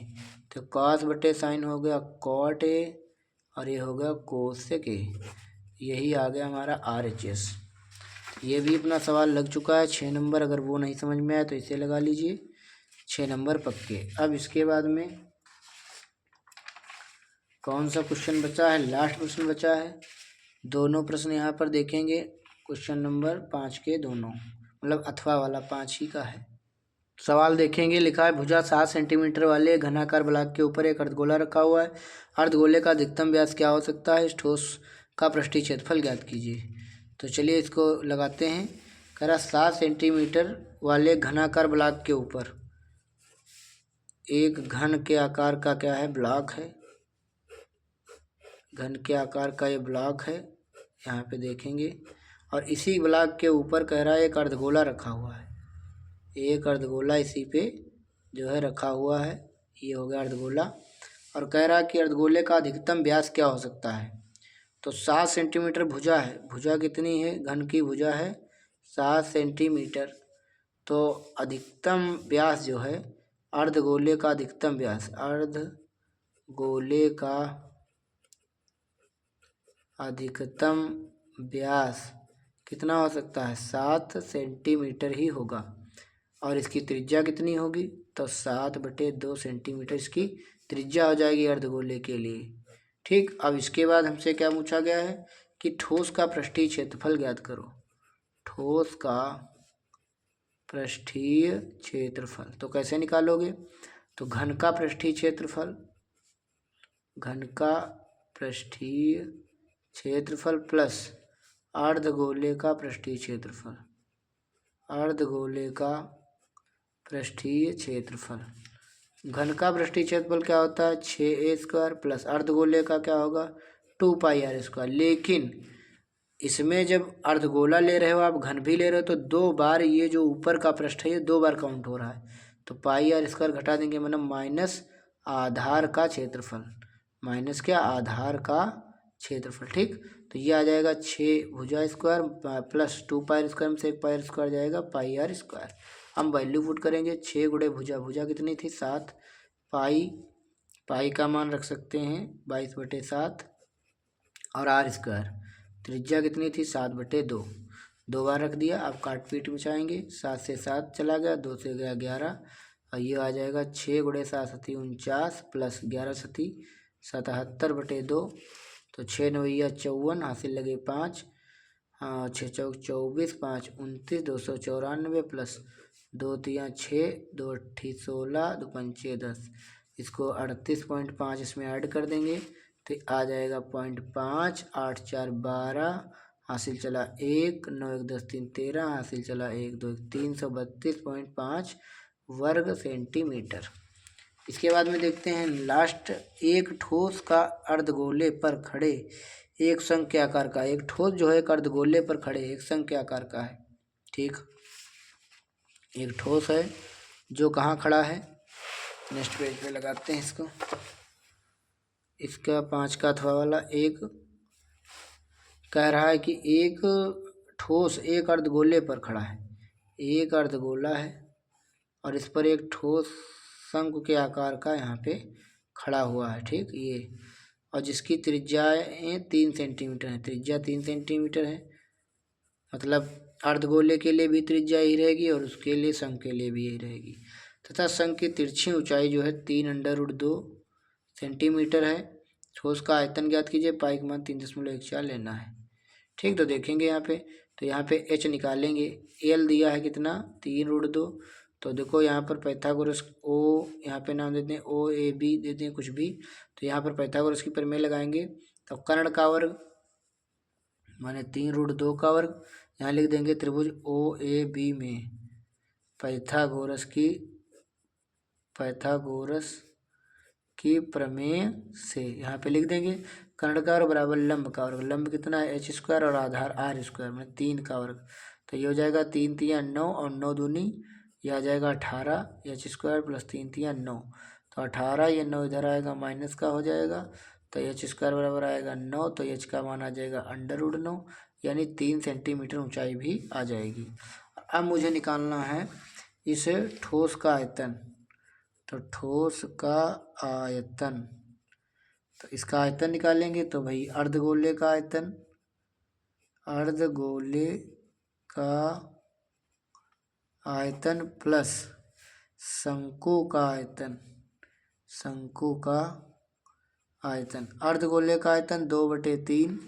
तो cos बटे साइन हो गया cot a और ये हो गया cosec a। यही आ गया हमारा RHS। ये भी अपना सवाल लग चुका है 6 नंबर। अगर वो नहीं समझ में आया तो इसे लगा लीजिए, 6 नंबर पक्के। अब इसके बाद में कौन सा क्वेश्चन बचा है? लास्ट प्रश्न बचा है। दोनों प्रश्न यहाँ पर देखेंगे, क्वेश्चन नंबर 5 के दोनों, मतलब अथवा वाला 5 ही का है। सवाल देखेंगे, लिखा है भुजा 7 सेंटीमीटर वाले घनाकार ब्लॉक के ऊपर एक अर्धगोला रखा हुआ है। अर्धगोले का अधिकतम व्यास क्या हो सकता है? इस ठोस का पृष्ठीय क्षेत्रफल ज्ञात कीजिए। तो चलिए इसको लगाते हैं। कह रहा 7 सेंटीमीटर वाले घनाकार ब्लॉक के ऊपर एक घन के आकार का क्या है? ब्लॉक है। घन के आकार का ये ब्लॉक है, यहाँ पे देखेंगे। और इसी ब्लॉक के ऊपर कह रहा है एक अर्धगोला रखा हुआ है। एक अर्धगोला इसी पे जो है रखा हुआ है, ये हो गया अर्धगोला। और कह रहा है कि अर्धगोले का अधिकतम व्यास क्या हो सकता है? तो 7 सेंटीमीटर भुजा है। भुजा कितनी है? घन की भुजा है 7 सेंटीमीटर। तो अधिकतम व्यास जो है अर्धगोले का अधिकतम व्यास, अर्धगोले का अधिकतम व्यास कितना हो सकता है? 7 सेंटीमीटर ही होगा। और इसकी त्रिज्या कितनी होगी? तो 7/2 सेंटीमीटर इसकी त्रिज्या हो जाएगी अर्धगोले के लिए। ठीक, अब इसके बाद हमसे क्या पूछा गया है कि ठोस का पृष्ठीय क्षेत्रफल ज्ञात करो। ठोस का पृष्ठीय क्षेत्रफल तो कैसे निकालोगे? तो घन का पृष्ठीय क्षेत्रफल, घन का पृष्ठीय क्षेत्रफल प्लस अर्धगोले का पृष्ठीय क्षेत्रफल, अर्धगोले का पृष्ठीय क्षेत्रफल। घन का पृष्ठीय क्षेत्रफल क्या होता है? 6a² प्लस अर्धगोले का क्या होगा? 2πr²। लेकिन इसमें जब अर्धगोला ले रहे हो आप, घन भी ले रहे हो, तो 2 बार ये जो ऊपर का पृष्ठ है ये 2 बार काउंट हो रहा है। तो πr² घटा देंगे, मतलब माइनस आधार का क्षेत्रफल, माइनस क्या? आधार का क्षेत्रफल। ठीक, तो ये आ जाएगा 6 भुजा स्क्वायर प्लस 2πr² में से 1 πr² जाएगा πr²। हम वैल्यू पुट करेंगे। 6 गुणे भुजा, भुजा कितनी थी? 7। पाई का मान रख सकते हैं 22/7 और r²। त्रिज्या कितनी थी? 7/2। 2 बार रख दिया। अब काट पीट बचाएंगे। 7 से 7 चला गया, 2 से गया 11 और ये आ जाएगा 6 गुणे 7 सती 49 प्लस 11 सती 77/2। तो 6 9 54, हासिल लगे 5, 6 चौक 24, 5 29, 294 प्लस 2 3 6, 2 8 16, 2 5 10। इसको 38.5 इसमें ऐड कर देंगे तो आ जाएगा 0.5, 8 4 12, हासिल चला 1, 9 1 10 3 13, हासिल चला 1 2 332.5 वर्ग सेंटीमीटर। इसके बाद में देखते हैं लास्ट, एक ठोस का अर्धगोले पर खड़े एक संघ के आकार का, एक ठोस जो है एक अर्धगोले पर खड़े एक संघ के आकार का है। ठीक, एक ठोस है जो कहाँ खड़ा है? नेक्स्ट पेज पे लगाते हैं इसको। इसका 5 का अथवा वाला एक कह रहा है कि एक ठोस एक अर्धगोले पर खड़ा है, एक अर्धगोला है और इस पर एक ठोस शंकु के आकार का यहाँ पे खड़ा हुआ है। ठीक, ये, और जिसकी त्रिज्याएँ 3 सेंटीमीटर है, त्रिज्या 3 सेंटीमीटर है, मतलब अर्धगोले के लिए भी त्रिज्या यही रहेगी और उसके लिए शंकु के लिए भी यही रहेगी। तथा शंकु की तिरछी ऊंचाई जो है 3√2 सेंटीमीटर है। ठोस का आयतन ज्ञात कीजिए, पाई का मान 3.14 लेना है। ठीक, तो देखेंगे यहाँ पे, तो यहाँ पे h निकालेंगे। एल दिया है कितना? 3√2। तो देखो यहाँ पर पाइथागोरस ओ, यहाँ पे नाम देते हैं OAB देते हैं कुछ भी, तो यहाँ पर पाइथागोरस की प्रमेय लगाएंगे। तो कर्ण का वर्ग माने 3√2 का वर्ग, यहाँ लिख देंगे त्रिभुज OAB में पाइथागोरस की प्रमेय से यहाँ पे लिख देंगे कर्ण का वर्ग बराबर लंब का वर्ग। लंब कितना है? h² और आधार r², मतलब 3 का वर्ग। तो ये हो जाएगा 3 3 9 और 9 दूनी यह आ जाएगा 18, h² प्लस 3 3 9। तो 18, ये 9 इधर आएगा माइनस का हो जाएगा, तो h² बराबर आएगा 9, तो h का मान आ जाएगा √9, यानी 3 सेंटीमीटर ऊंचाई भी आ जाएगी। अब मुझे निकालना है इस ठोस का आयतन, तो ठोस का आयतन, तो इसका आयतन निकालेंगे तो भाई अर्धगोले का आयतन, अर्धगोले का आयतन प्लस शंकु का आयतन, शंकु का आयतन। अर्धगोले का आयतन 2/3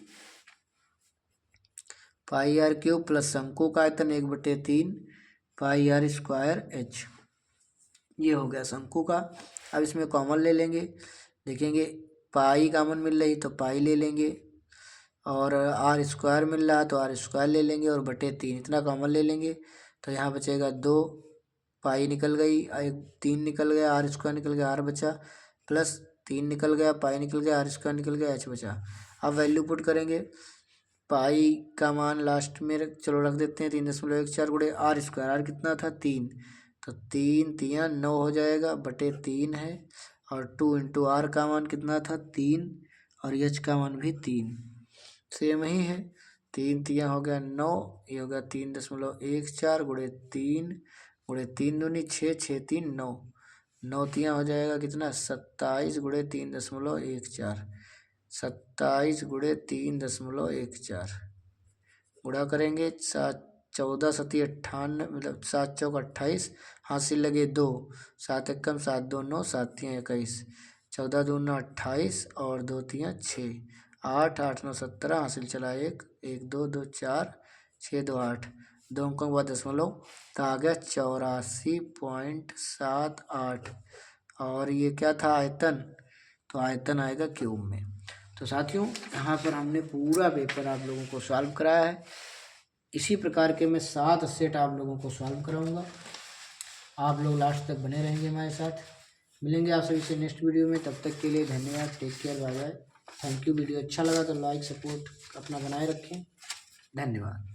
पाई आर क्यूब प्लस शंकु का आयतन 1/3 पाई आर स्क्वायर एच। ये हो गया शंकु का। अब इसमें कॉमन ले लेंगे, देखेंगे पाई कॉमन मिल रही तो पाई ले लेंगे, और आर स्क्वायर मिल रहा तो आर स्क्वायर ले लेंगे, और 3 इतना कॉमन ले लेंगे। तो यहाँ बचेगा 2, पाई निकल गई, 3 निकल गया, आर स्क्वायर निकल गया, आर बचा, प्लस 3 निकल गया, पाई निकल गया, आर स्क्वायर निकल गया, एच बचा। अब वैल्यू पुट करेंगे, पाई का मान लास्ट में चलो रख देते हैं 3.14 गुणे आर स्क्वायर, आर कितना था 3, तो 3 3 9 हो जाएगा, 3 है, और 2 इंटू आर का मान कितना था 3, और एच का मान भी 3 सेम ही है। 3 3 हो गया 9, ये हो गया 3.14 गुणे 3 गुणे 3 दूनी 6, 6 3 9, 9 3 हो जाएगा कितना 27 गुणे 3.14, 27 गुणे 3.14 गुणा करेंगे 7 14 7 98, मतलब 7 चौक 28, हासिल लगे 2, 7 एकम 7 2 9, 7 3 21, 14 2 9 28, और 2 3 6, 8 8 9 17, हासिल चला 1 1 2 2 4 6 2 8, 2 अंकों के बाद दशमलव, तो आ गया 84.78। और ये क्या था आयतन, तो आयतन आएगा क्यूब में। तो साथियों यहाँ पर हमने पूरा पेपर आप लोगों को सॉल्व कराया है। इसी प्रकार के मैं 7 सेट आप लोगों को सॉल्व कराऊंगा। आप लोग लास्ट तक बने रहेंगे हमारे साथ। मिलेंगे आप सभी से नेक्स्ट वीडियो में, तब तक के लिए धन्यवाद, take care, bye bye, thank you. Video अच्छा लगा तो लाइक सपोर्ट अपना बनाए रखें, धन्यवाद।